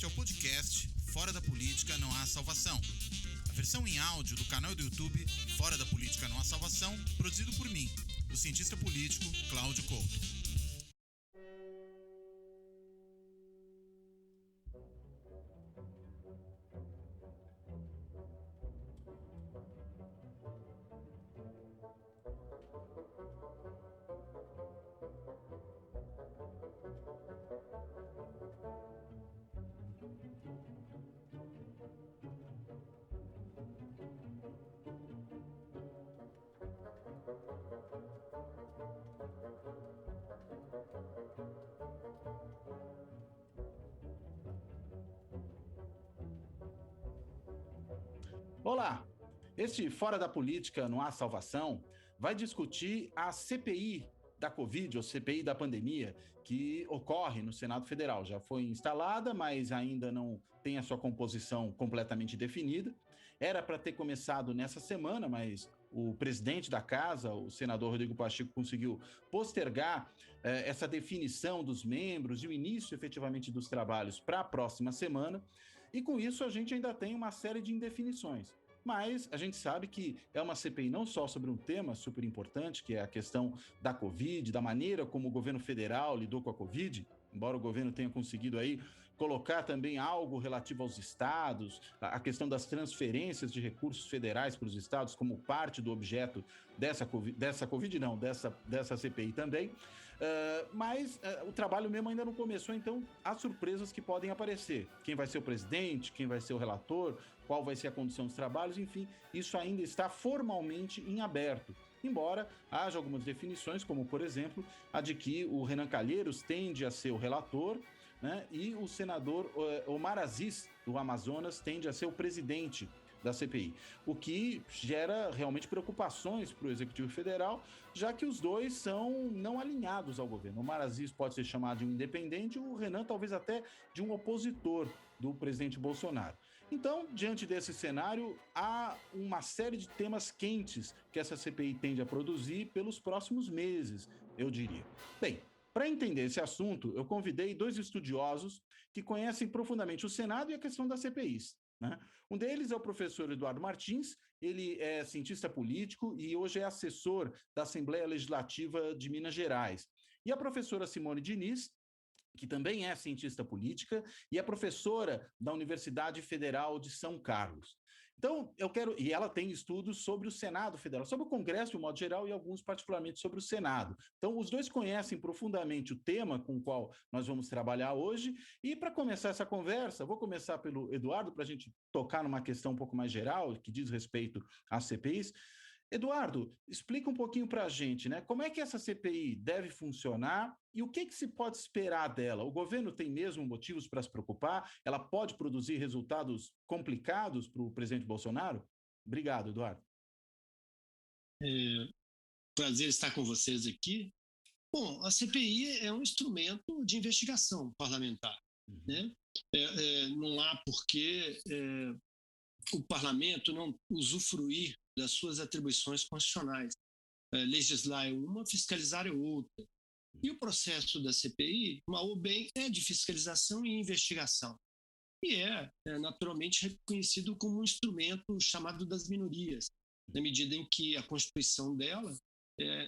Este é o podcast Fora da Política Não Há Salvação. A versão em áudio do canal do YouTube Fora da Política Não Há Salvação, produzido por mim, o cientista político Cláudio Couto. Olá! Este Fora da Política Não Há Salvação vai discutir a CPI da Covid, ou CPI da pandemia, que ocorre no Senado Federal. Já foi instalada, mas ainda não tem a sua composição completamente definida. Era para ter começado nessa semana, mas o presidente da casa, o senador Rodrigo Pacheco, conseguiu postergar essa definição dos membros e o início efetivamente dos trabalhos para a próxima semana. E com isso a gente ainda tem uma série de indefinições. Mas a gente sabe que é uma CPI não só sobre um tema super importante, que é a questão da Covid, da maneira como o governo federal lidou com a Covid, embora o governo tenha conseguido aí colocar também algo relativo aos estados, a questão das transferências de recursos federais para os estados como parte do objeto dessa CPI também. Mas o trabalho mesmo ainda não começou, então há surpresas que podem aparecer. Quem vai ser o presidente, quem vai ser o relator, qual vai ser a condução dos trabalhos, enfim, isso ainda está formalmente em aberto. Embora haja algumas definições, como por exemplo a de que o Renan Calheiros tende a ser o relator, né, e o senador Omar Aziz, do Amazonas, tende a ser o presidente da CPI, o que gera realmente preocupações para o Executivo Federal, já que os dois são não alinhados ao governo. O Omar Aziz pode ser chamado de um independente, o Renan talvez até de um opositor do presidente Bolsonaro. Então, diante desse cenário, há uma série de temas quentes que essa CPI tende a produzir pelos próximos meses, eu diria. Bem, para entender esse assunto, eu convidei dois estudiosos que conhecem profundamente o Senado e a questão das CPIs. Né? Um deles é o professor Eduardo Martins, ele é cientista político e hoje é assessor da Assembleia Legislativa de Minas Gerais. E a professora Simone Diniz, que também é cientista política e é professora da Universidade Federal de São Carlos. Então, e ela tem estudos sobre o Senado Federal, sobre o Congresso de um modo geral e alguns particularmente sobre o Senado. Então, os dois conhecem profundamente o tema com o qual nós vamos trabalhar hoje. E para começar essa conversa, vou começar pelo Eduardo, para a gente tocar numa questão um pouco mais geral, que diz respeito às CPIs. Eduardo, explica um pouquinho para a gente, né? Como é que essa CPI deve funcionar e o que se pode esperar dela? O governo tem mesmo motivos para se preocupar? Ela pode produzir resultados complicados para o presidente Bolsonaro? Obrigado, Eduardo. Prazer estar com vocês aqui. Bom, a CPI é um instrumento de investigação parlamentar, né? Não há por que o parlamento não usufruir das suas atribuições constitucionais. Legislar é uma, fiscalizar é outra. E o processo da CPI, mal ou bem, é de fiscalização e investigação. E é naturalmente reconhecido como um instrumento chamado das minorias, na medida em que a constituição dela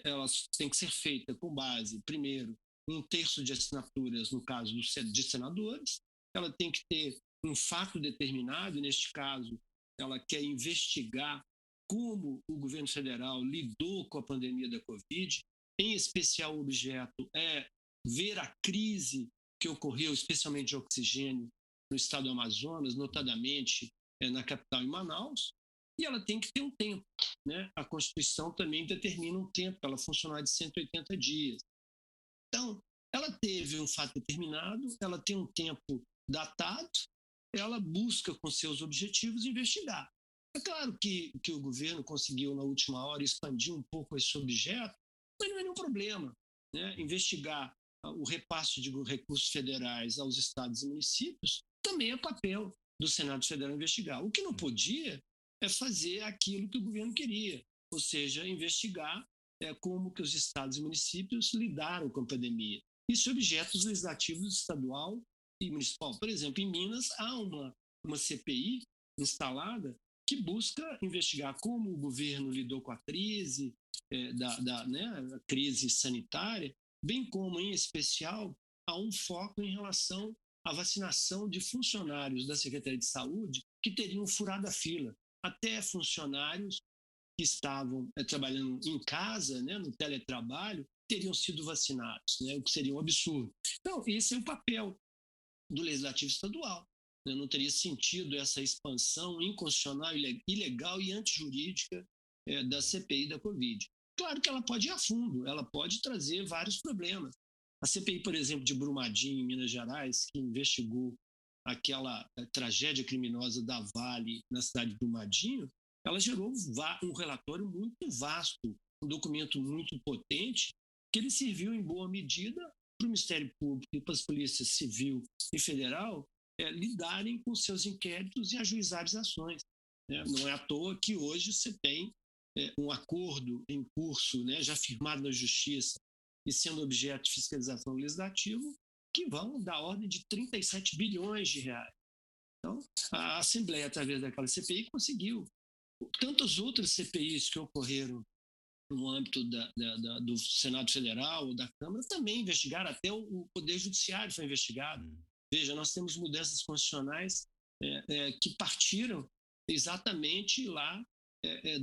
ela tem que ser feita com base, primeiro, em 1/3 de assinaturas, no caso de senadores, ela tem que ter um fato determinado, e neste caso, ela quer investigar como o governo federal lidou com a pandemia da Covid. Em especial, o objeto é ver a crise que ocorreu, especialmente de oxigênio, no estado do Amazonas, notadamente na capital, em Manaus, e ela tem que ter um tempo, né? A Constituição também determina um tempo, ela funcionar de 180 dias. Então, ela teve um fato determinado, ela tem um tempo datado, ela busca com seus objetivos investigar. É claro que o governo conseguiu, na última hora, expandir um pouco esse objeto, mas não é nenhum problema, né? Investigar o repasse de recursos federais aos estados e municípios também é papel do Senado Federal investigar. O que não podia é fazer aquilo que o governo queria, ou seja, investigar como que os estados e municípios lidaram com a pandemia. Isso é objeto legislativo estadual e municipal. Por exemplo, em Minas há uma CPI instalada que busca investigar como o governo lidou com a crise, né, a crise sanitária, bem como, em especial, há um foco em relação à vacinação de funcionários da Secretaria de Saúde que teriam furado a fila, até funcionários que estavam trabalhando em casa, né, no teletrabalho, teriam sido vacinados, né, o que seria um absurdo. Então, esse é o papel do Legislativo Estadual. Né? Não teria sentido essa expansão inconstitucional, ilegal e antijurídica da CPI da Covid. Claro que ela pode ir a fundo, ela pode trazer vários problemas. A CPI, por exemplo, de Brumadinho, em Minas Gerais, que investigou aquela tragédia criminosa da Vale na cidade de Brumadinho, ela gerou um relatório muito vasto, um documento muito potente, que ele serviu em boa medida para o Ministério Público e para as polícias civil e federal lidarem com seus inquéritos e ajuizar as ações. Né? Não é à toa que hoje você tem um acordo em curso, né, já firmado na Justiça e sendo objeto de fiscalização legislativa, que vão da ordem de 37 bilhões de reais. Então, a Assembleia, através daquela CPI, conseguiu. Tantas outras CPIs que ocorreram no âmbito do Senado Federal ou da Câmara também investigaram, até o Poder Judiciário foi investigado. Veja, nós temos mudanças constitucionais que partiram exatamente lá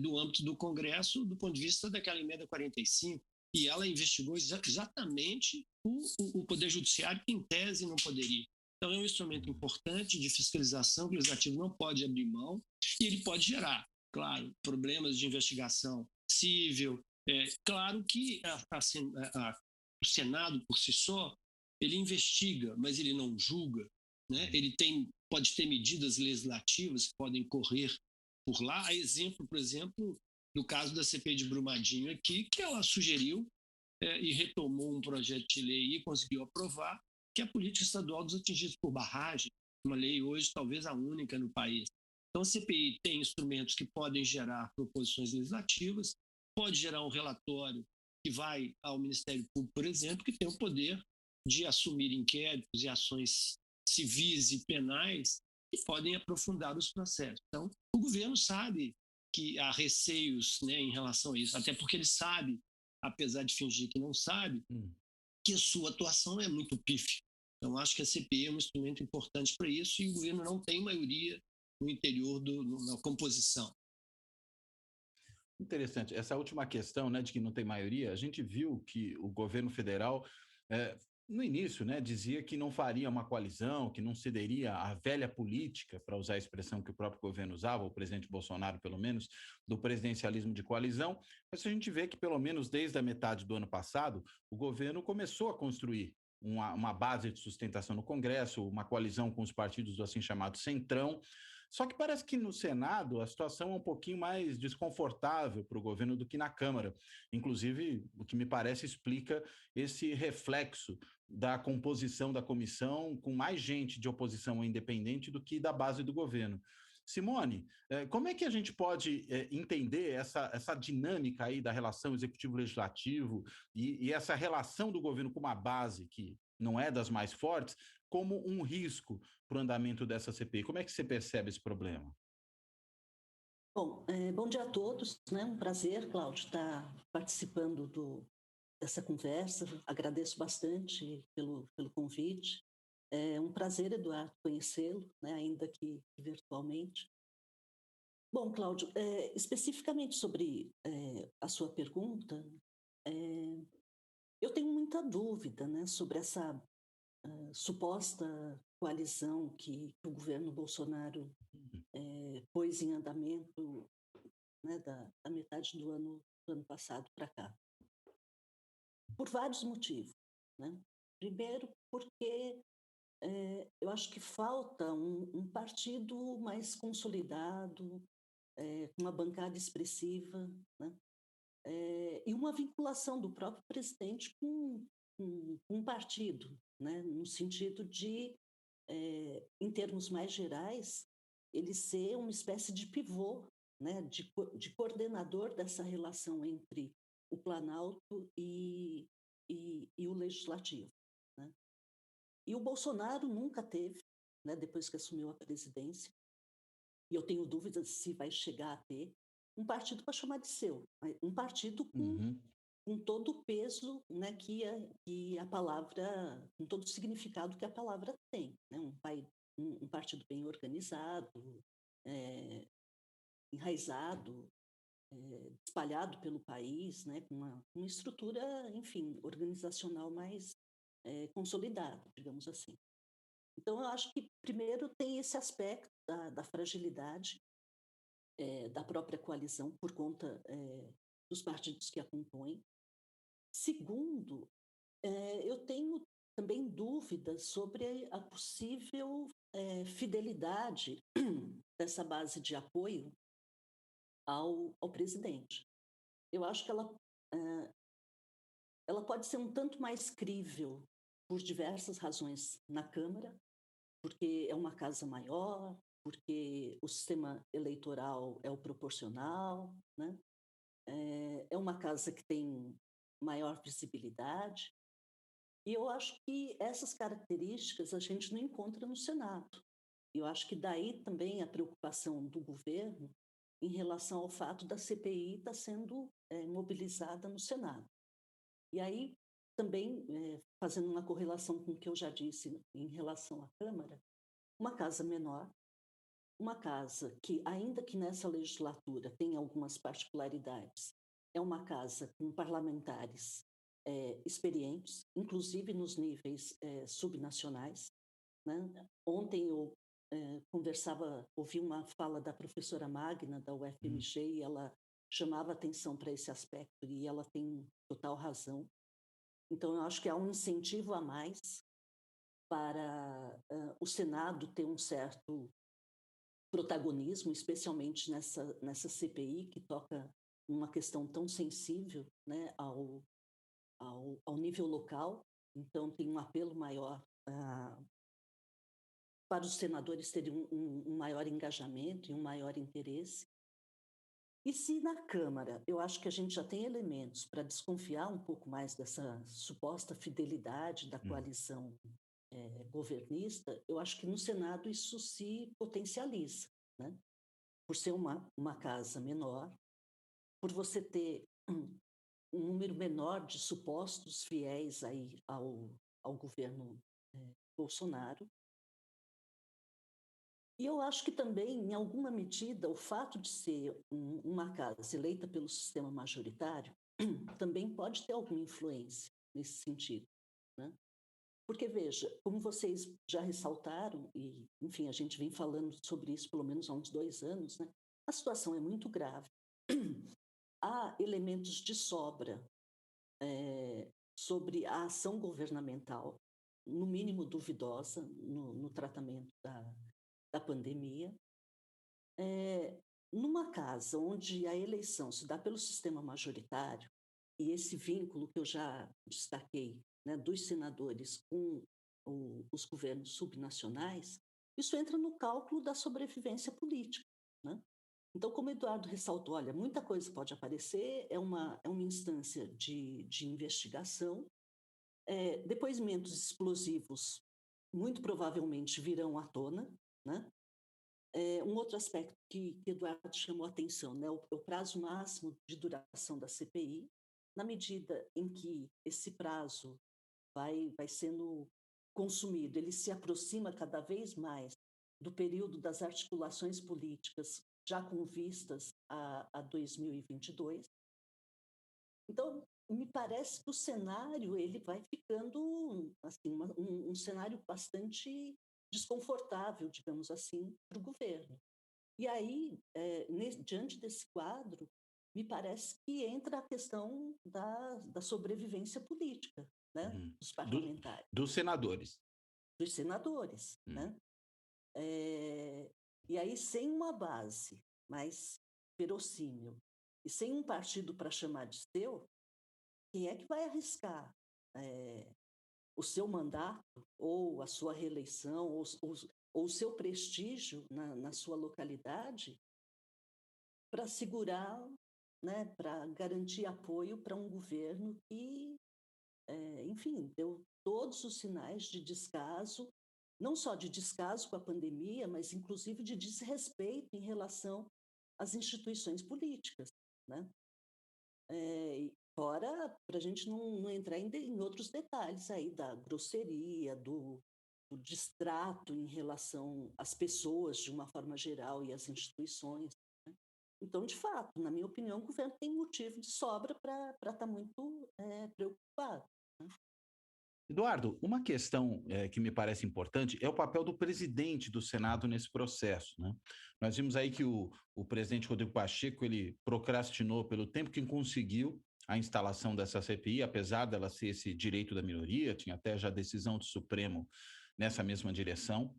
do âmbito do Congresso, do ponto de vista daquela emenda 45, e ela investigou exatamente o Poder Judiciário, que em tese não poderia. Então, é um instrumento importante de fiscalização que o Legislativo não pode abrir mão, e ele pode gerar, claro, problemas de investigação civil. Claro que o Senado, por si só, ele investiga, mas ele não julga. Né? Ele pode ter medidas legislativas que podem correr por lá. A exemplo, por exemplo, do caso da CPI de Brumadinho aqui, que ela sugeriu e retomou um projeto de lei e conseguiu aprovar, que é a política estadual dos atingidos por barragem, uma lei hoje talvez a única no país. Então, a CPI tem instrumentos que podem gerar proposições legislativas, pode gerar um relatório que vai ao Ministério Público, por exemplo, que tem o poder de assumir inquéritos e ações civis e penais que podem aprofundar os processos. Então, o governo sabe que há receios, né, em relação a isso, até porque ele sabe, apesar de fingir que não sabe, que a sua atuação é muito pífia. Então, acho que a CPI é um instrumento importante para isso e o governo não tem maioria no interior na composição. Interessante. Essa última questão, né, de que não tem maioria, a gente viu que o governo federal, no início, né, dizia que não faria uma coalizão, que não cederia à velha política, para usar a expressão que o próprio governo usava, o presidente Bolsonaro, pelo menos, do presidencialismo de coalizão. Mas a gente vê que, pelo menos desde a metade do ano passado, o governo começou a construir uma base de sustentação no Congresso, uma coalizão com os partidos do assim chamado Centrão. Só que parece que no Senado a situação é um pouquinho mais desconfortável para o governo do que na Câmara. Inclusive, o que me parece explica esse reflexo da composição da comissão com mais gente de oposição independente do que da base do governo. Simone, como é que a gente pode entender essa dinâmica aí da relação executivo-legislativo e essa relação do governo com uma base que não é das mais fortes, como um risco para o andamento dessa CPI? Como é que você percebe esse problema? Bom, bom dia a todos. Né? Um prazer, Cláudio, estar participando dessa conversa. Agradeço bastante pelo convite. É um prazer, Eduardo, conhecê-lo, né? Ainda que virtualmente. Bom, Cláudio, especificamente sobre a sua pergunta, eu tenho muita dúvida, né, sobre essa suposta coalizão que o governo Bolsonaro pôs em andamento, né, da metade do ano passado para cá. Por vários motivos. Né? Primeiro, porque eu acho que falta um partido mais consolidado, com uma bancada expressiva, né? E uma vinculação do próprio presidente com um partido, né? No sentido de, em termos mais gerais, ele ser uma espécie de pivô, né? de coordenador dessa relação entre o Planalto e o Legislativo. Né? E o Bolsonaro nunca teve, né, depois que assumiu a presidência, e eu tenho dúvidas se vai chegar a ter, um partido para chamar de seu, um partido Uhum. com todo o peso, né, que a palavra, com todo o significado que a palavra tem, né, um partido bem organizado, enraizado, espalhado pelo país, né, com uma estrutura, enfim, organizacional mais consolidada, digamos assim. Então, eu acho que, primeiro, tem esse aspecto da fragilidade da própria coalizão, por conta dos partidos que a compõem. Segundo, eu tenho também dúvidas sobre a possível fidelidade dessa base de apoio ao presidente. Eu acho que ela pode ser um tanto mais crível por diversas razões na Câmara, porque é uma casa maior, porque o sistema eleitoral é o proporcional, né? É uma casa que tem maior visibilidade. E eu acho que essas características a gente não encontra no Senado. Eu acho que daí também a preocupação do governo em relação ao fato da CPI estar sendo mobilizada no Senado. E aí, também, fazendo uma correlação com o que eu já disse em relação à Câmara, uma casa menor, uma casa que, ainda que nessa legislatura tenha algumas particularidades, é uma casa com parlamentares experientes, inclusive nos níveis subnacionais, né? Ontem eu ouvi uma fala da professora Magna, da Uhum. UFMG, e ela chamava atenção para esse aspecto, e ela tem total razão. Então, eu acho que há um incentivo a mais para o Senado ter um certo protagonismo, especialmente nessa CPI, que toca uma questão tão sensível, né, ao nível local. Então, tem um apelo maior para os senadores terem um maior engajamento e um maior interesse. E se na Câmara eu acho que a gente já tem elementos para desconfiar um pouco mais dessa suposta fidelidade da Uhum. coalizão governista, eu acho que no Senado isso se potencializa, né? Por ser uma casa menor, por você ter um número menor de supostos fiéis aí ao governo Bolsonaro. E eu acho que também, em alguma medida, o fato de ser uma casa eleita pelo sistema majoritário também pode ter alguma influência nesse sentido, né? Porque, veja, como vocês já ressaltaram, e, enfim, a gente vem falando sobre isso pelo menos há uns 2 anos, né? A situação é muito grave. Há elementos de sobra sobre a ação governamental, no mínimo duvidosa, no tratamento da pandemia. Numa casa onde a eleição se dá pelo sistema majoritário, e esse vínculo que eu já destaquei, né, dos senadores com os governos subnacionais, isso entra no cálculo da sobrevivência política, né? Então, como o Eduardo ressaltou, olha, muita coisa pode aparecer, é uma instância de investigação, depoimentos explosivos muito provavelmente virão à tona, né? Um outro aspecto que Eduardo chamou a atenção, né, o prazo máximo de duração da CPI, na medida em que esse prazo vai sendo consumido, ele se aproxima cada vez mais do período das articulações políticas já com vistas a 2022. Então, me parece que o cenário ele vai ficando assim, um cenário bastante desconfortável, digamos assim, para o governo. E aí, diante desse quadro, me parece que entra a questão da sobrevivência política, né, Uhum. dos parlamentares, Dos senadores. dos senadores, Hum. né? E aí, sem uma base mais verossímil e sem um partido para chamar de seu, quem é que vai arriscar o seu mandato ou a sua reeleição ou o seu prestígio na sua localidade para segurar, né, para garantir apoio para um governo que enfim, deu todos os sinais de descaso, não só de descaso com a pandemia, mas inclusive de desrespeito em relação às instituições políticas, né? Fora, para a gente não entrar em outros detalhes aí da grosseria, do distrato em relação às pessoas de uma forma geral e às instituições, né? Então, de fato, na minha opinião, o governo tem motivo de sobra para estar muito preocupado, né? Eduardo, uma questão que me parece importante é o papel do presidente do Senado nesse processo, né? Nós vimos aí que o presidente Rodrigo Pacheco, ele procrastinou pelo tempo que conseguiu a instalação dessa CPI, apesar dela ser esse direito da minoria, tinha até já decisão do Supremo nessa mesma direção.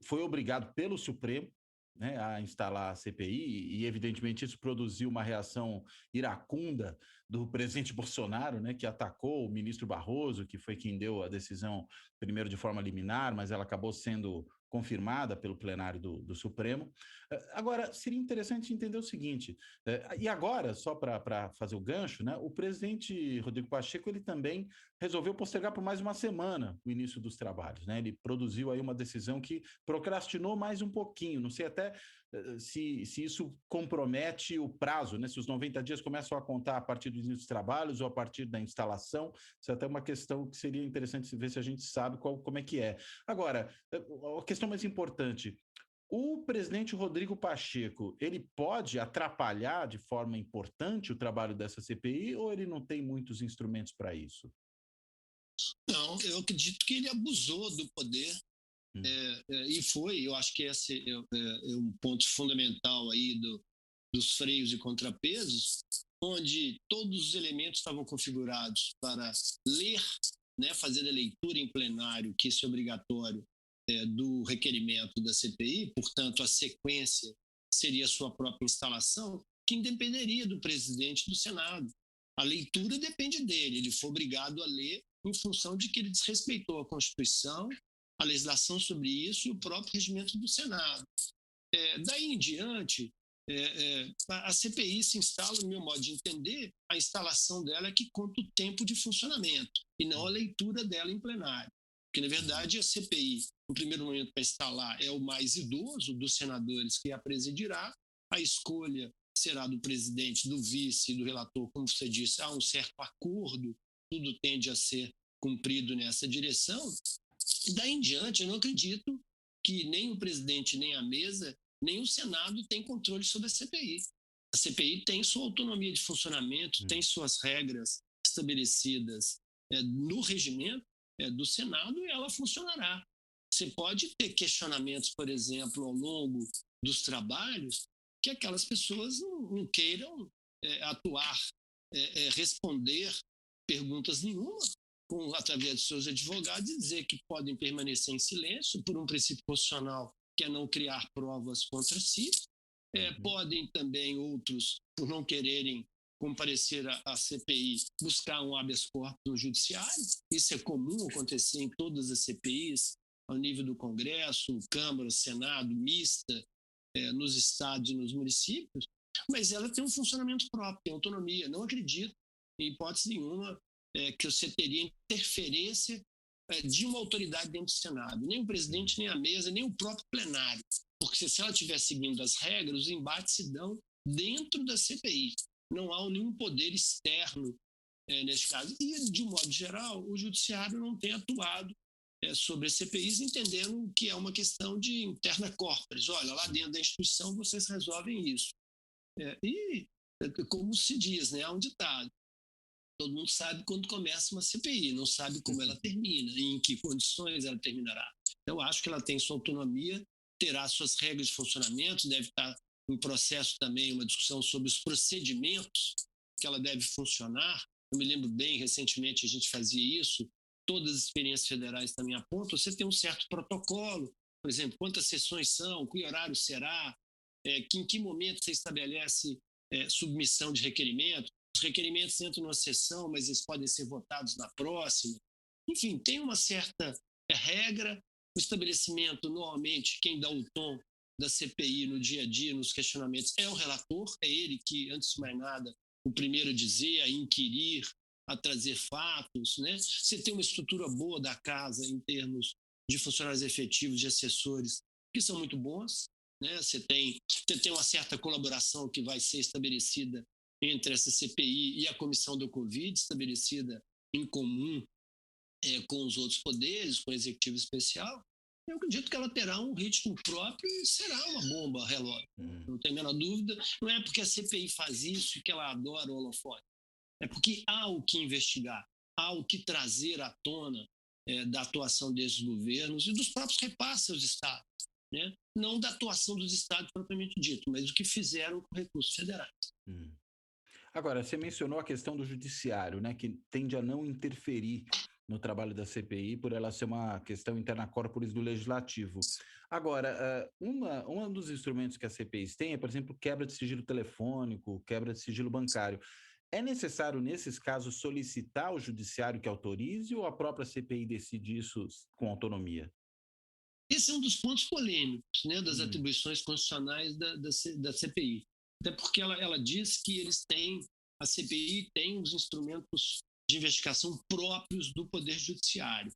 Foi obrigado pelo Supremo, né, a instalar a CPI, e evidentemente isso produziu uma reação iracunda do presidente Bolsonaro, né, que atacou o ministro Barroso, que foi quem deu a decisão primeiro de forma liminar, mas ela acabou sendo confirmada pelo plenário do Supremo. Agora, seria interessante entender o seguinte, e agora, só para fazer o gancho, né, o presidente Rodrigo Pacheco, ele também resolveu postergar por mais uma semana o início dos trabalhos, né? Ele produziu aí uma decisão que procrastinou mais um pouquinho, não sei até se isso compromete o prazo, né? Se os 90 dias começam a contar a partir do início dos trabalhos ou a partir da instalação, isso é até uma questão que seria interessante ver se a gente sabe como é que é. Agora, a questão mais importante, o presidente Rodrigo Pacheco, ele pode atrapalhar de forma importante o trabalho dessa CPI ou ele não tem muitos instrumentos para isso? Não, eu acredito que ele abusou do poder. E eu acho que esse é um ponto fundamental aí dos freios e contrapesos, onde todos os elementos estavam configurados para ler, né, fazer a leitura em plenário, que isso é obrigatório, do requerimento da CPI, portanto, a sequência seria a sua própria instalação, que independeria do presidente do Senado. A leitura depende dele, ele foi obrigado a ler em função de que ele desrespeitou a Constituição, a legislação sobre isso e o próprio regimento do Senado. Daí em diante, a CPI se instala, no meu modo de entender, a instalação dela é que conta o tempo de funcionamento e não a leitura dela em plenário. Porque, na verdade, a CPI, no primeiro momento para instalar, é o mais idoso dos senadores que a presidirá, a escolha será do presidente, do vice e do relator, como você disse, há um certo acordo, tudo tende a ser cumprido nessa direção. E daí em diante, eu não acredito que nem o presidente, nem a mesa, nem o Senado tem controle sobre a CPI. A CPI tem sua autonomia de funcionamento, tem suas regras estabelecidas no regimento do Senado e ela funcionará. Você pode ter questionamentos, por exemplo, ao longo dos trabalhos, que aquelas pessoas não queiram atuar, responder perguntas nenhuma, através de seus advogados, e dizer que podem permanecer em silêncio por um princípio constitucional que é não criar provas contra si. Podem também outros, por não quererem comparecer à CPI, buscar um habeas corpus no judiciário. Isso é comum acontecer em todas as CPIs, ao nível do Congresso, Câmara, Senado, mista, nos estados e nos municípios, mas ela tem um funcionamento próprio, tem autonomia. Não acredito, em hipótese nenhuma, que você teria interferência de uma autoridade dentro do Senado, nem o presidente, nem a mesa, nem o próprio plenário, porque se ela estiver seguindo as regras, os embates se dão dentro da CPI, não há nenhum poder externo neste caso, e de um modo geral, o judiciário não tem atuado sobre as CPIs, entendendo que é uma questão de interna corporis, olha, lá dentro da instituição vocês resolvem isso. E, como se diz, né, há um ditado, todo mundo sabe quando começa uma CPI, não sabe como ela termina e em que condições ela terminará. Eu acho que ela tem sua autonomia, terá suas regras de funcionamento, deve estar em processo também uma discussão sobre os procedimentos que ela deve funcionar. Eu me lembro bem, recentemente a gente fazia isso, todas as experiências federais também apontam, você tem um certo protocolo, por exemplo, quantas sessões são, que horário será, em que momento você estabelece submissão de requerimento. Os requerimentos entram numa sessão, mas eles podem ser votados na próxima. Enfim, tem uma certa regra. O estabelecimento, normalmente, quem dá o tom da CPI no dia a dia, nos questionamentos, é o relator, é ele que, antes de mais nada, o primeiro a dizer, a inquirir, a trazer fatos, né? Você tem uma estrutura boa da casa em termos de funcionários efetivos, de assessores, que são muito bons, né? Você tem uma certa colaboração que vai ser estabelecida entre essa CPI e a comissão do Covid, estabelecida em comum com os outros poderes, com o executivo especial. Eu acredito que ela terá um ritmo próprio e será uma bomba relógio. Não tem a menor dúvida. Não é porque a CPI faz isso e que ela adora o holofote. É porque há o que investigar, há o que trazer à tona da atuação desses governos e dos próprios repasses aos estados. Né? Não da atuação dos estados propriamente dito, mas do que fizeram com recursos federais. Agora, você mencionou a questão do judiciário, né, que tende a não interferir no trabalho da CPI por ela ser uma questão interna corporis do legislativo. Agora, um dos instrumentos que a CPI tem é, por exemplo, quebra de sigilo telefônico, quebra de sigilo bancário. É necessário, nesses casos, solicitar ao judiciário que autorize ou a própria CPI decide isso com autonomia? Esse é um dos pontos polêmicos, né, das atribuições constitucionais da CPI. Até porque ela diz que a CPI tem os instrumentos de investigação próprios do Poder Judiciário.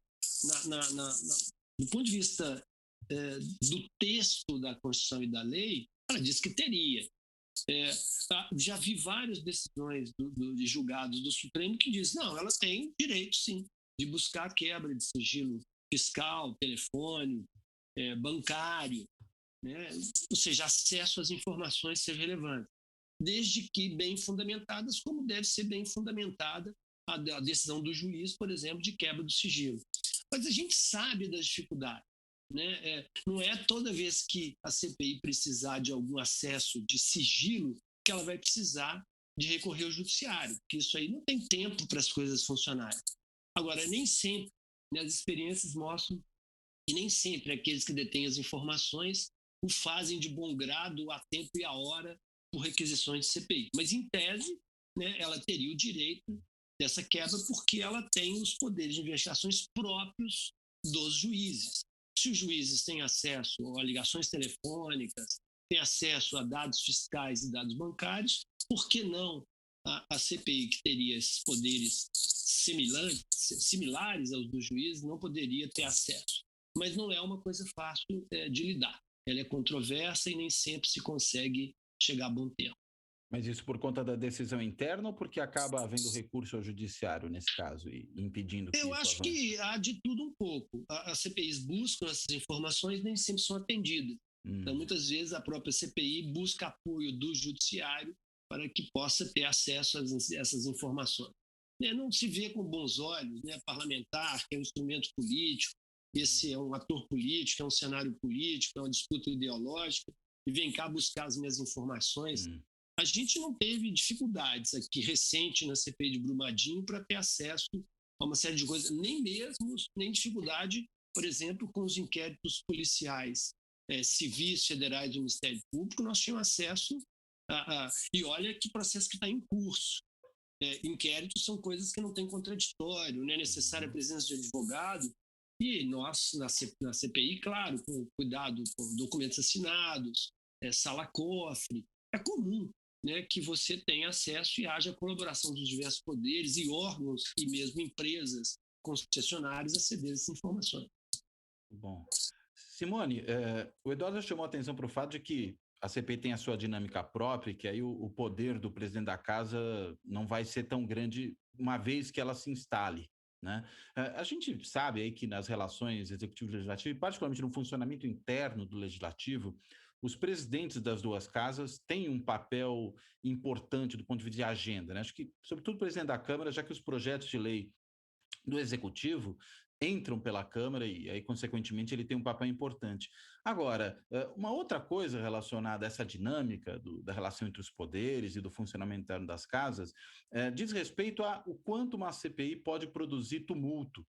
Do ponto de vista do texto da Constituição e da lei, ela diz que teria. Já vi várias decisões de julgados do Supremo que dizem, não, ela tem direito, sim, de buscar a quebra de sigilo fiscal, telefônico, bancário, né? Ou seja, acesso às informações seja relevante, desde que bem fundamentadas, como deve ser bem fundamentada a decisão do juiz, por exemplo, de quebra do sigilo. Mas a gente sabe das dificuldades. Né? Não é toda vez que a CPI precisar de algum acesso de sigilo que ela vai precisar de recorrer ao judiciário, porque isso aí não tem tempo para as coisas funcionarem. Agora, nem sempre, né, as experiências mostram que nem sempre aqueles que detêm as informações o fazem de bom grado, a tempo e a hora, por requisições de CPI. Mas, em tese, né, ela teria o direito dessa quebra porque ela tem os poderes de investigações próprios dos juízes. Se os juízes têm acesso a ligações telefônicas, têm acesso a dados fiscais e dados bancários, por que não a CPI, que teria esses poderes similares aos dos juízes, não poderia ter acesso? Mas não é uma coisa fácil de lidar. Ela é controversa e nem sempre se consegue chegar a bom termo. Mas isso por conta da decisão interna ou porque acaba havendo recurso ao judiciário nesse caso e impedindo que isso avance? Eu acho que há de tudo um pouco. As CPIs buscam essas informações e nem sempre são atendidas. Então, muitas vezes, a própria CPI busca apoio do judiciário para que possa ter acesso a essas informações. Não se vê com bons olhos, né? Parlamentar, que é um instrumento político, esse é um ator político, é um cenário político, é uma disputa ideológica, e vem cá buscar as minhas informações. A gente não teve dificuldades aqui recente na CPI de Brumadinho para ter acesso a uma série de coisas, nem dificuldade, por exemplo, com os inquéritos policiais civis, federais do Ministério Público, nós tínhamos acesso e olha que processo que está em curso. Inquéritos são coisas que não têm contraditório, não é necessária a presença de advogado, e nós, na CPI, claro, com cuidado com documentos assinados, sala-cofre, é comum, né, que você tenha acesso e haja colaboração dos diversos poderes e órgãos e mesmo empresas concessionárias a ceder essas informações. Bom. Simone, o Eduardo chamou a atenção para o fato de que a CPI tem a sua dinâmica própria e que aí o poder do presidente da casa não vai ser tão grande uma vez que ela se instale. Né? A gente sabe aí que nas relações executivo-legislativo, e particularmente no funcionamento interno do legislativo, os presidentes das duas casas têm um papel importante do ponto de vista de agenda. Né? Acho que, sobretudo, o presidente da Câmara, já que os projetos de lei do Executivo entram pela Câmara e aí, consequentemente, ele tem um papel importante. Agora, uma outra coisa relacionada a essa dinâmica da relação entre os poderes e do funcionamento interno das casas diz respeito a o quanto uma CPI pode produzir tumulto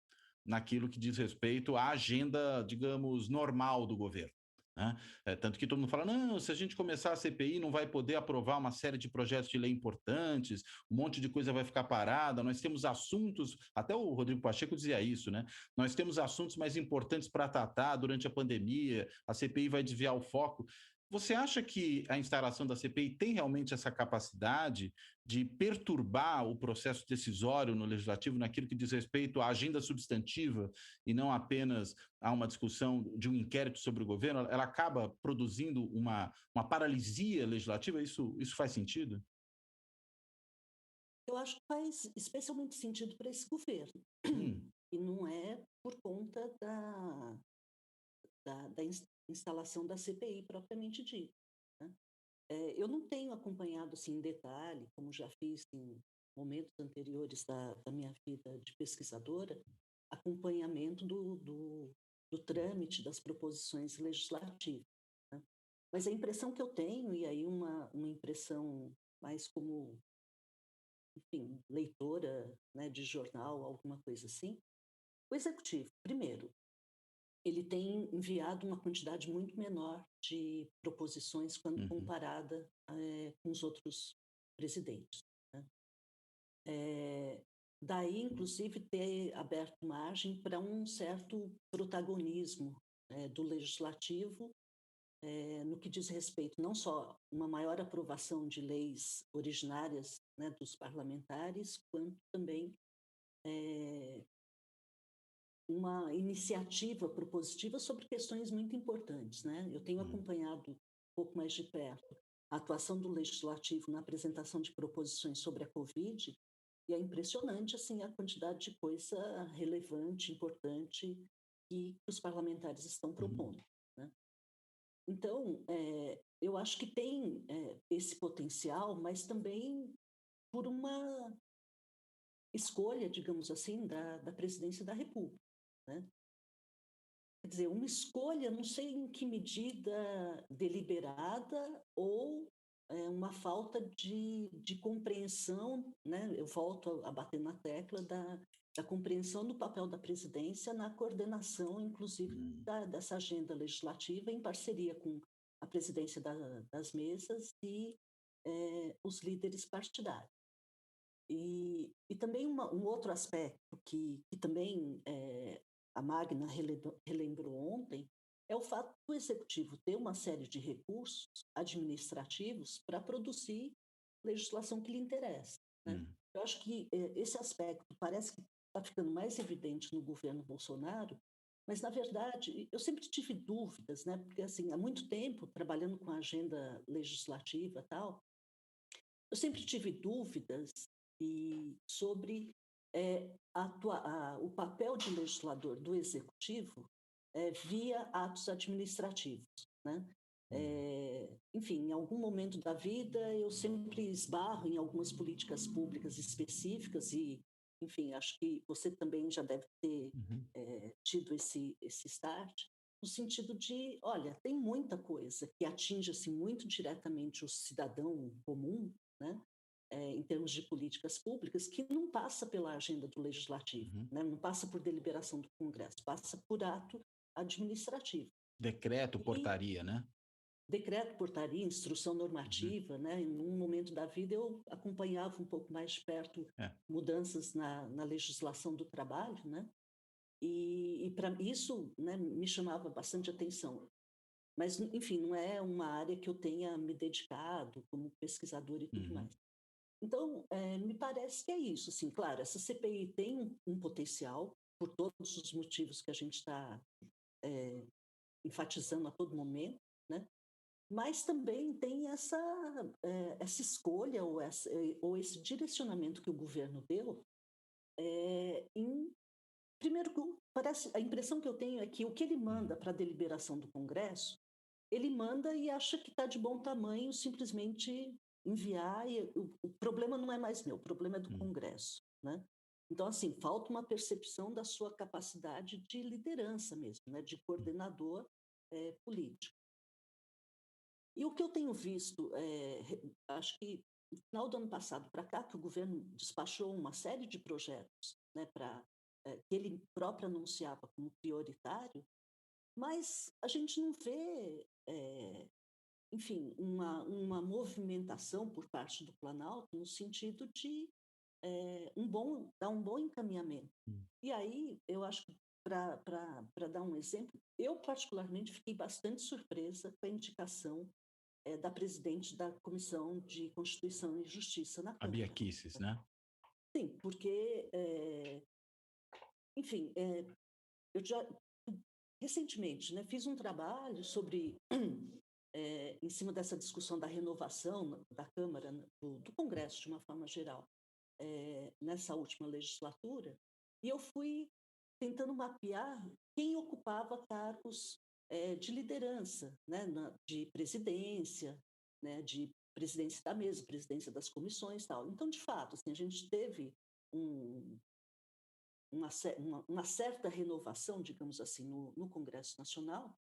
naquilo que diz respeito à agenda, digamos, normal do governo. Né? Tanto que todo mundo fala, não, se a gente começar a CPI não vai poder aprovar uma série de projetos de lei importantes, um monte de coisa vai ficar parada, nós temos assuntos, até o Rodrigo Pacheco dizia isso, né? Nós temos assuntos mais importantes para tratar durante a pandemia, a CPI vai desviar o foco. Você acha que a instalação da CPI tem realmente essa capacidade de perturbar o processo decisório no legislativo naquilo que diz respeito à agenda substantiva e não apenas a uma discussão de um inquérito sobre o governo? Ela acaba produzindo uma paralisia legislativa? Isso faz sentido? Eu acho que faz especialmente sentido para esse governo. Hum, E não é por conta da instalação da CPI propriamente dita, né? Eu não tenho acompanhado assim, em detalhe, como já fiz em momentos anteriores da minha vida de pesquisadora, acompanhamento do trâmite das proposições legislativas, né? Mas a impressão que eu tenho, e aí uma impressão mais como, enfim, leitora, né, de jornal, alguma coisa assim, o executivo, primeiro, ele tem enviado uma quantidade muito menor de proposições quando uhum, comparada com os outros presidentes, né? Daí, inclusive, ter aberto margem para um certo protagonismo do legislativo no que diz respeito não só uma maior aprovação de leis originárias, né, dos parlamentares, quanto também uma iniciativa propositiva sobre questões muito importantes, né? Eu tenho hum. acompanhado um pouco mais de perto a atuação do legislativo na apresentação de proposições sobre a Covid, e é impressionante assim a quantidade de coisa relevante, importante que os parlamentares estão Uhum. propondo, né? Então, eu acho que tem esse potencial, mas também por uma escolha, digamos assim, da presidência da República, né? Quer dizer, uma escolha, não sei em que medida deliberada ou uma falta de compreensão, né? Eu volto a bater na tecla da compreensão do papel da presidência na coordenação, inclusive, Hum. dessa agenda legislativa em parceria com a presidência das mesas e os líderes partidários. E também um outro aspecto que também a Magna relembrou ontem é o fato do executivo ter uma série de recursos administrativos para produzir legislação que lhe interessa, né? Hum. Eu acho que esse aspecto parece que está ficando mais evidente no governo Bolsonaro, mas na verdade eu sempre tive dúvidas, né? Porque assim há muito tempo trabalhando com a agenda legislativa e tal, eu sempre tive dúvidas sobre o papel de legislador do executivo via atos administrativos, né? Hum. Enfim, em algum momento da vida eu sempre esbarro em algumas políticas públicas específicas e, enfim, acho que você também já deve ter Uhum. tido esse start, no sentido de, olha, tem muita coisa que atinge assim, muito diretamente o cidadão comum, né? Em termos de políticas públicas, que não passa pela agenda do legislativo, Uhum. né? Não passa por deliberação do Congresso, passa por ato administrativo. Decreto, E portaria, né? decreto, portaria, instrução Uhum. normativa, né? Em um momento da vida eu acompanhava um pouco mais de perto É. mudanças na legislação do trabalho, né? E para isso, né, me chamava bastante atenção. Mas, enfim, não é uma área que eu tenha me dedicado como pesquisador e tudo Uhum. mais. Então, me parece que é isso, assim, claro, essa CPI tem um potencial, por todos os motivos que a gente está enfatizando a todo momento, né? Mas também tem essa escolha ou esse direcionamento que o governo deu em primeiro, parece, a impressão que eu tenho é que o que ele Uhum. manda para a deliberação do Congresso, ele manda e acha que está de bom tamanho simplesmente enviar, e o problema não é mais meu, o problema é do Hum. Congresso, né? Então, assim, falta uma percepção da sua capacidade de liderança mesmo, né? De Hum. coordenador político. E o que eu tenho visto, acho que no final do ano passado para cá, que o governo despachou uma série de projetos, né, que ele próprio anunciava como prioritário, mas a gente não vê, enfim, uma movimentação por parte do Planalto no sentido de dar um bom encaminhamento. Hum. E aí eu acho que para dar um exemplo, eu particularmente fiquei bastante surpresa com a indicação da presidente da Comissão de Constituição e Justiça na A Câmara. Bia Kicis, né? Sim, porque, enfim, eu já recentemente, né, fiz um trabalho sobre, em cima dessa discussão da renovação da Câmara, do Congresso, de uma forma geral, nessa última legislatura, e eu fui tentando mapear quem ocupava cargos de liderança, né, de presidência, né, de presidência da mesa, presidência das comissões e tal. Então, de fato, assim, a gente teve uma certa renovação, digamos assim, no Congresso Nacional,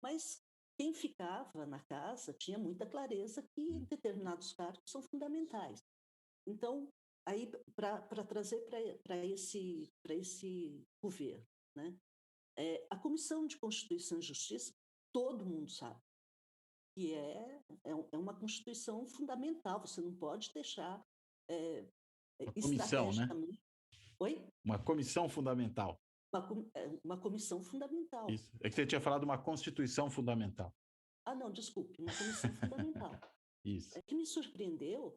mas quem ficava na casa tinha muita clareza que determinados cargos são fundamentais. Então, aí, para trazer para esse governo, né? A Comissão de Constituição e Justiça, todo mundo sabe que é uma Constituição fundamental, você não pode deixar Uma comissão, né? estrategicamente... Oi? Uma comissão fundamental. Uma comissão fundamental. Isso. É que você tinha falado uma Constituição fundamental. Ah, não, desculpe, uma comissão fundamental. Isso. É que me surpreendeu,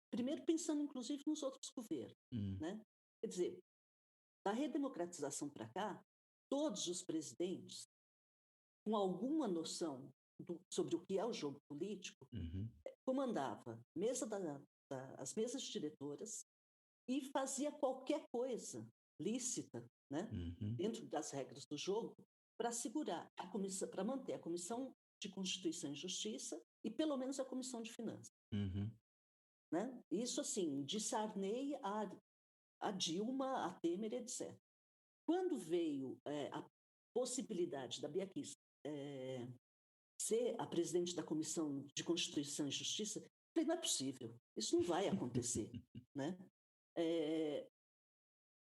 primeiro pensando inclusive nos outros governos, né? Quer dizer, da redemocratização para cá, todos os presidentes, com alguma noção sobre o que é o jogo político, comandava as mesas diretoras e fazia qualquer coisa lícita, né, dentro das regras do jogo, para segurar a comissão, para manter a Comissão de Constituição e Justiça e pelo menos a Comissão de Finanças. Né? Isso assim, de Sarney a Dilma, a Temer, etc. Quando veio a possibilidade da Bia Kicis ser a presidente da Comissão de Constituição e Justiça, eu falei, não é possível, isso não vai acontecer. Né?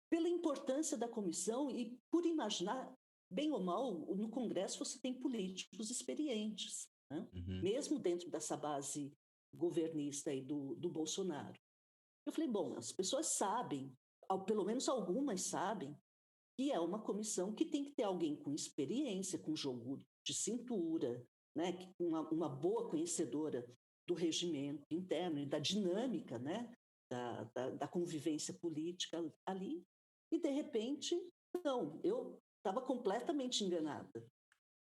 Pela importância da comissão e por imaginar, bem ou mal, no Congresso você tem políticos experientes, né? Mesmo dentro dessa base governista aí do Bolsonaro. Eu falei, bom, as pessoas sabem, pelo menos algumas sabem, que é uma comissão que tem que ter alguém com experiência, com jogo de cintura, né? uma boa conhecedora do regimento interno e da dinâmica, né? da convivência política ali. E, de repente, não, eu estava completamente enganada.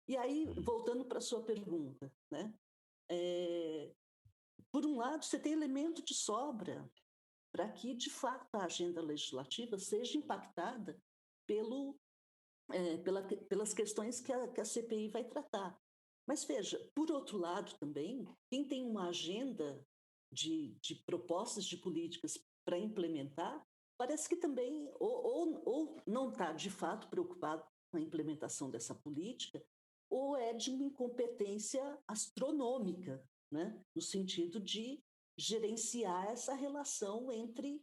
E aí, voltando para a sua pergunta, né? Por um lado, você tem elemento de sobra para que, de fato, a agenda legislativa seja impactada pelas questões que a CPI vai tratar. Mas, veja, por outro lado também, quem tem uma agenda de propostas de políticas para implementar, parece que também ou não está, de fato, preocupado com a implementação dessa política, ou é de uma incompetência astronômica, né? No sentido de gerenciar essa relação entre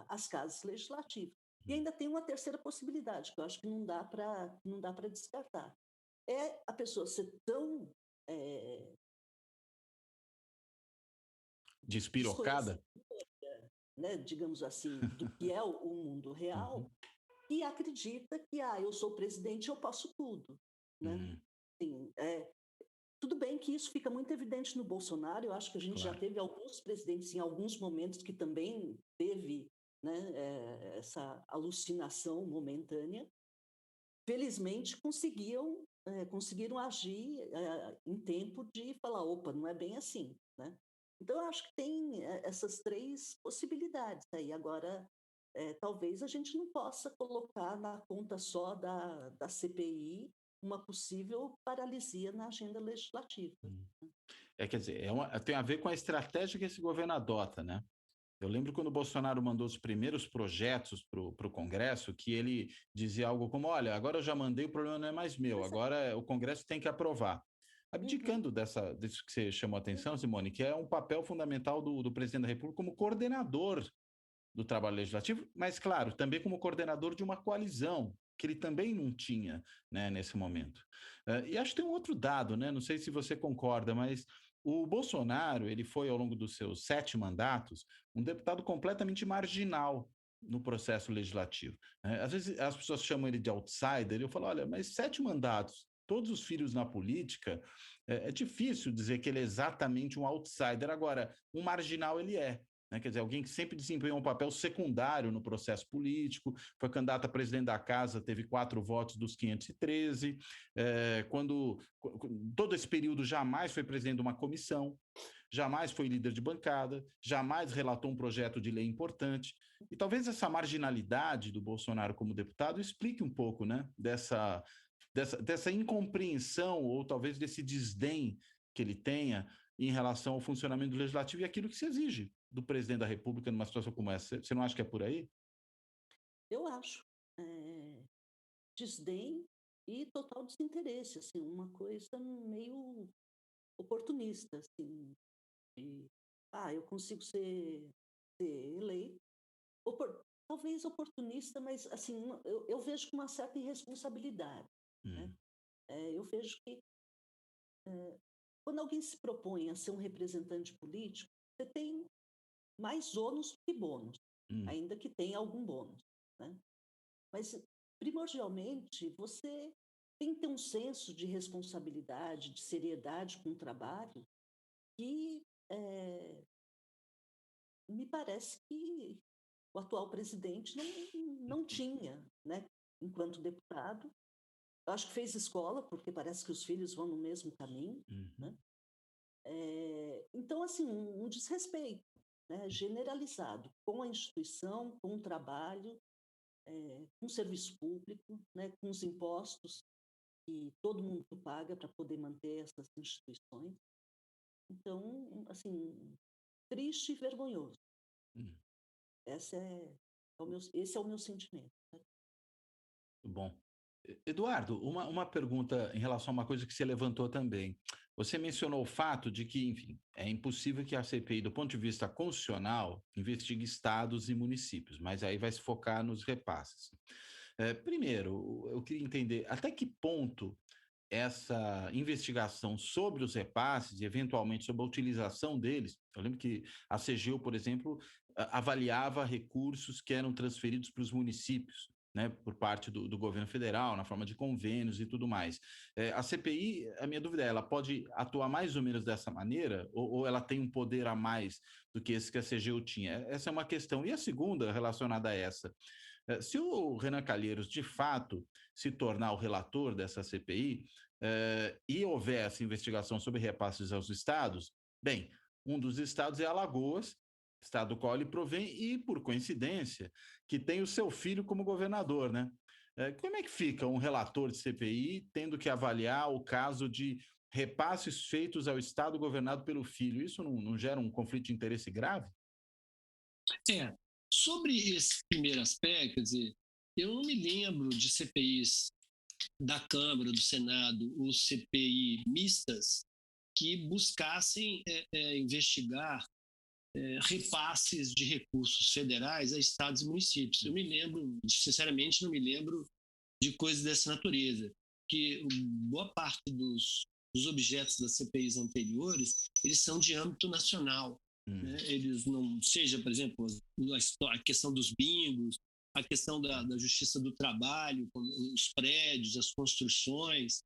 as casas legislativas. E ainda tem uma terceira possibilidade, que eu acho que não dá para descartar. É a pessoa ser tão... despirocada? Né, digamos assim, do que é o mundo real, e acredita que eu sou presidente, eu posso tudo. Né? Assim, tudo bem que isso fica muito evidente no Bolsonaro, eu acho que a gente já teve alguns presidentes em alguns momentos que também teve, né, essa alucinação momentânea. Felizmente conseguiram agir em tempo de falar, opa, não é bem assim. Né? Então, eu acho que tem essas três possibilidades aí. Agora, talvez a gente não possa colocar na conta só da CPI uma possível paralisia na agenda legislativa. Quer dizer, tem a ver com a estratégia que esse governo adota, né? Eu lembro quando o Bolsonaro mandou os primeiros projetos para o Congresso, que ele dizia algo como, olha, agora eu já mandei, o problema não é mais meu, agora o Congresso tem que aprovar. Abdicando disso que você chamou a atenção, Simone, que é um papel fundamental do presidente da República como coordenador do trabalho legislativo, mas, claro, também como coordenador de uma coalizão, que ele também não tinha, né, nesse momento. E acho que tem um outro dado, né? Não sei se você concorda, mas o Bolsonaro, ele foi, ao longo dos seus 7 mandatos, um deputado completamente marginal no processo legislativo. Né? Às vezes as pessoas chamam ele de outsider, e eu falo, olha, mas 7 mandatos, todos os filhos na política, é difícil dizer que ele é exatamente um outsider. Agora, um marginal ele é. Né? Quer dizer, alguém que sempre desempenhou um papel secundário no processo político, foi candidato a presidente da casa, teve 4 votos dos 513, todo esse período jamais foi presidente de uma comissão, jamais foi líder de bancada, jamais relatou um projeto de lei importante. E talvez essa marginalidade do Bolsonaro como deputado explique um pouco, né, dessa incompreensão ou talvez desse desdém que ele tenha em relação ao funcionamento do legislativo e aquilo que se exige do presidente da República numa situação como essa. Você não acha que é por aí? Eu acho. Desdém e total desinteresse, assim, uma coisa meio oportunista, assim, de, eu consigo ser eleito, talvez oportunista, mas assim, eu vejo com uma certa irresponsabilidade, né? Eu vejo que quando alguém se propõe a ser um representante político, você tem mais ônus que bônus, ainda que tenha algum bônus, né? Mas, primordialmente, você tem que ter um senso de responsabilidade, de seriedade com o trabalho, que me parece que o atual presidente não tinha, né? Enquanto deputado. Eu acho que fez escola, porque parece que os filhos vão no mesmo caminho, né? Então, assim, um desrespeito, né, generalizado com a instituição, com o trabalho, com o serviço público, né, com os impostos que todo mundo paga para poder manter essas instituições. Então, assim, triste e vergonhoso. Esse é o meu sentimento. Né? Bom. Eduardo, uma pergunta em relação a uma coisa que você levantou também. Você mencionou o fato de que, enfim, é impossível que a CPI, do ponto de vista constitucional, investigue estados e municípios, mas aí vai se focar nos repasses. Primeiro, eu queria entender até que ponto essa investigação sobre os repasses e, eventualmente, sobre a utilização deles. Eu lembro que a CGU, por exemplo, avaliava recursos que eram transferidos para os municípios, né, por parte do governo federal, na forma de convênios e tudo mais. A CPI, a minha dúvida é, ela pode atuar mais ou menos dessa maneira, ou ela tem um poder a mais do que esse que a CGU tinha? Essa é uma questão. E a segunda, relacionada a essa, se o Renan Calheiros, de fato, se tornar o relator dessa CPI, e houver essa investigação sobre repasses aos estados, bem, um dos estados é Alagoas, estado do qual ele provém, e, por coincidência, que tem o seu filho como governador, né? Como é que fica um relator de CPI tendo que avaliar o caso de repasses feitos ao estado governado pelo filho? Isso não gera um conflito de interesse grave? Sobre esse primeiro aspecto, quer dizer, eu não me lembro de CPIs da Câmara, do Senado, ou CPI mistas, que buscassem investigar repasses de recursos federais a estados e municípios. Eu me lembro, sinceramente, não me lembro de coisas dessa natureza, que boa parte dos objetos das CPIs anteriores, eles são de âmbito nacional. Né? Eles não, seja, por exemplo, a questão dos bingos, a questão da justiça do trabalho, os prédios, as construções,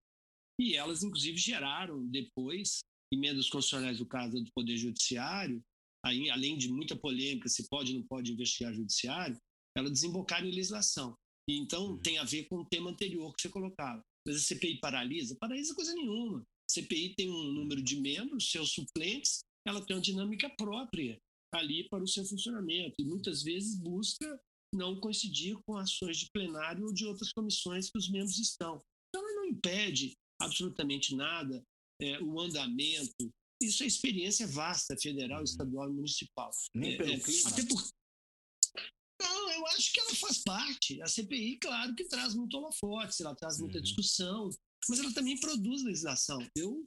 e elas, inclusive, geraram depois emendas constitucionais do caso do Poder Judiciário, aí, além de muita polêmica, se pode ou não pode investigar judiciário, elas desembocaram em legislação. E, então, tem a ver com o tema anterior que você colocava. Mas a CPI paralisa coisa nenhuma. A CPI tem um número de membros, seus suplentes, ela tem uma dinâmica própria ali para o seu funcionamento. E muitas vezes busca não coincidir com ações de plenário ou de outras comissões que os membros estão. Então, ela não impede absolutamente nada o andamento. Isso é experiência vasta, federal, estadual e municipal. Nem pelo clima? Até por... Não, eu acho que ela faz parte. A CPI, claro que traz muito holofote, ela traz muita discussão, mas ela também produz legislação. Eu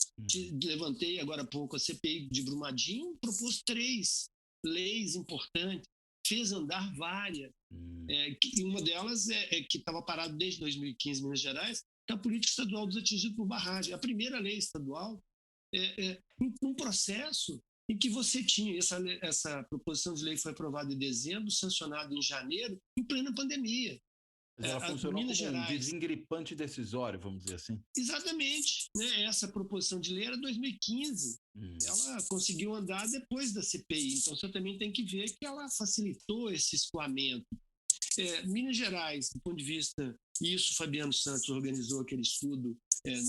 levantei agora há pouco a CPI de Brumadinho, propôs 3 leis importantes, fez andar várias. E uma delas é que estava parado desde 2015 em Minas Gerais, que é a política estadual dos atingidos por barragem. A primeira lei estadual, num processo em que você tinha essa proposição de lei foi aprovada em dezembro, sancionada em janeiro, em plena pandemia. Mas ela funcionou Minas como um Gerais, desengripante decisório, vamos dizer assim. exatamente, né? Essa proposição de lei era 2015. Ela conseguiu andar depois da CPI, então você também tem que ver que ela facilitou esse escoamento. Minas Gerais, do ponto de vista, isso Fabiano Santos organizou aquele estudo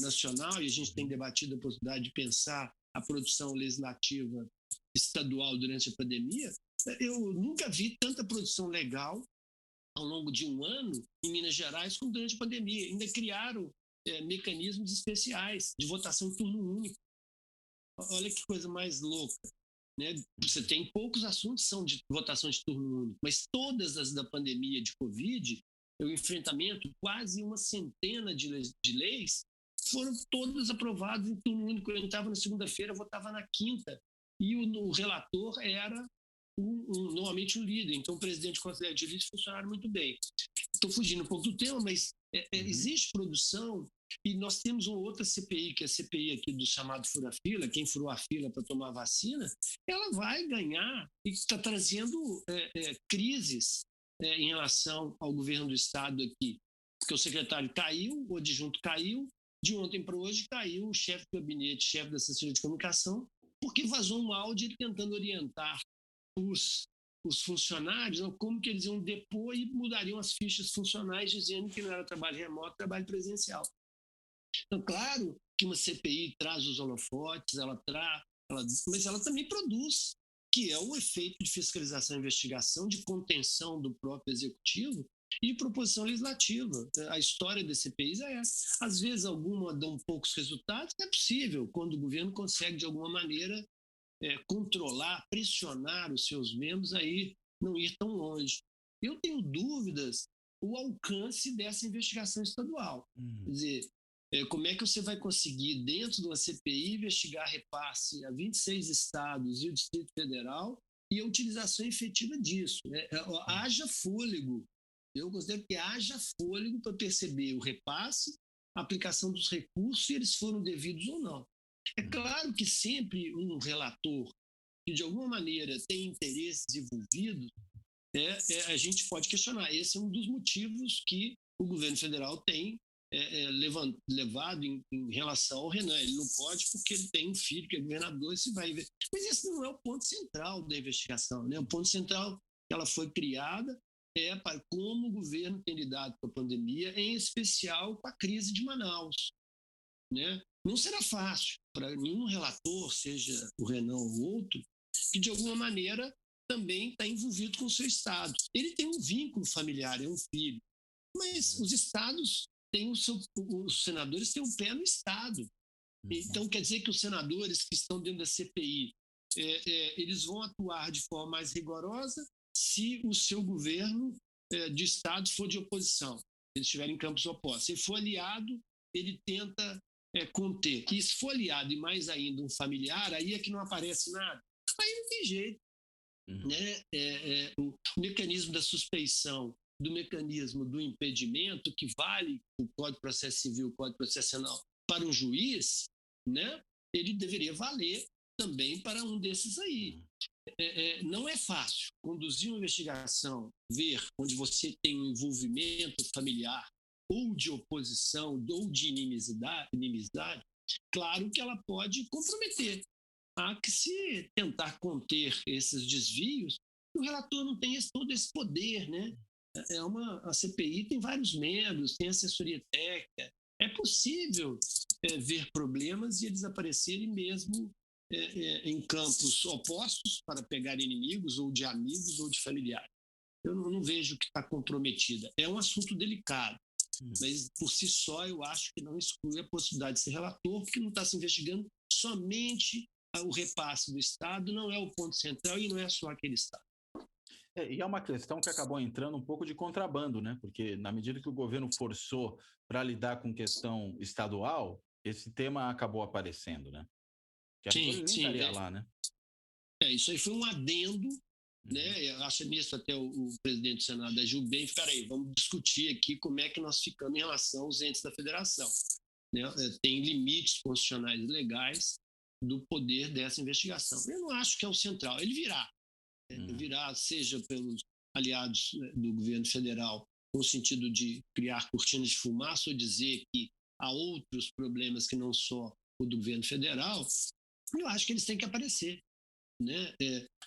nacional, e a gente tem debatido a possibilidade de pensar a produção legislativa estadual durante a pandemia. Eu nunca vi tanta produção legal ao longo de um ano em Minas Gerais como durante a pandemia. Ainda criaram mecanismos especiais de votação em turno único. Olha que coisa mais louca. Né? Você tem poucos assuntos que são de votação de turno único, mas todas as da pandemia de Covid, o enfrentamento, quase uma centena de leis, foram todas aprovadas em turno único. Eu entrava na segunda-feira, votava na quinta, e o relator era normalmente um líder. Então, o presidente do Conselho de Líderes funcionaram muito bem. Estou fugindo um pouco do tema, mas existe produção, e nós temos uma outra CPI, que é a CPI aqui do chamado fura-fila, quem furou a fila para tomar a vacina, ela vai ganhar e está trazendo crises em relação ao governo do Estado aqui. Porque o secretário caiu, o adjunto caiu, de ontem para hoje caiu o chefe do gabinete, chefe da assessoria de comunicação, porque vazou um áudio tentando orientar os funcionários, como que eles iam depor e mudariam as fichas funcionais, dizendo que não era trabalho remoto, trabalho presencial. Então, claro que uma CPI traz os holofotes, mas ela também produz, que é o efeito de fiscalização e investigação, de contenção do próprio executivo e proposição legislativa. A história das CPIs é essa. Às vezes, alguma dão poucos resultados, é possível, quando o governo consegue, de alguma maneira, controlar, pressionar os seus membros a não ir tão longe. Eu tenho dúvidas o alcance dessa investigação estadual. Quer dizer, como é que você vai conseguir, dentro de uma CPI, investigar repasse a 26 estados e o Distrito Federal e a utilização efetiva disso? Haja fôlego. Eu considero que haja fôlego para perceber o repasse, a aplicação dos recursos, se eles foram devidos ou não. É claro que sempre um relator que, de alguma maneira, tem interesses envolvidos, a gente pode questionar. Esse é um dos motivos que o governo federal tem levado em relação ao Renan. Ele não pode porque ele tem um filho que é governador, se vai ver. Mas esse não é o ponto central da investigação. Né? O ponto central que ela foi criada para como o governo tem lidado com a pandemia, em especial com a crise de Manaus. Né? Não será fácil para nenhum relator, seja o Renan ou outro, que de alguma maneira também está envolvido com o seu estado. Ele tem um vínculo familiar, é um filho, mas os estados têm os senadores têm um pé no estado. Então quer dizer que os senadores que estão dentro da CPI, eles vão atuar de forma mais rigorosa se o seu governo de estado for de oposição, se eles estiverem em campos opostos. Se for aliado, ele tenta conter. E se for aliado e mais ainda um familiar, aí é que não aparece nada. Aí não tem jeito. Né? O mecanismo da suspeição, do mecanismo do impedimento, que vale o Código de Processo Civil, o Código de Processo Penal, para um juiz, né? Ele deveria valer também para um desses aí. Não é fácil conduzir uma investigação, ver onde você tem um envolvimento familiar, ou de oposição, ou de inimizade, claro que ela pode comprometer. Há que se tentar conter esses desvios, o relator não tem todo esse poder, né? A CPI tem vários membros, tem assessoria técnica. É possível ver problemas e eles aparecerem mesmo em campos opostos para pegar inimigos, ou de amigos, ou de familiares. Eu não vejo que está comprometida. É um assunto delicado, mas por si só eu acho que não exclui a possibilidade de ser relator, porque não está se investigando somente o repasse do Estado, não é o ponto central e não é só aquele Estado. E é uma questão que acabou entrando um pouco de contrabando, né? Porque na medida que o governo forçou para lidar com questão estadual, esse tema acabou aparecendo, né? Que a coisa nem estaria lá, né? Isso aí foi um adendo, né? Eu acho nisso até o presidente do Senado agiu bem. Peraí, vamos discutir aqui como é que nós ficamos em relação aos entes da federação. Né? Tem limites constitucionais legais do poder dessa investigação. Eu não acho que é o central. Ele virá, seja pelos aliados do governo federal, no sentido de criar cortinas de fumaça ou dizer que há outros problemas que não só o do governo federal. Eu acho que eles têm que aparecer, né?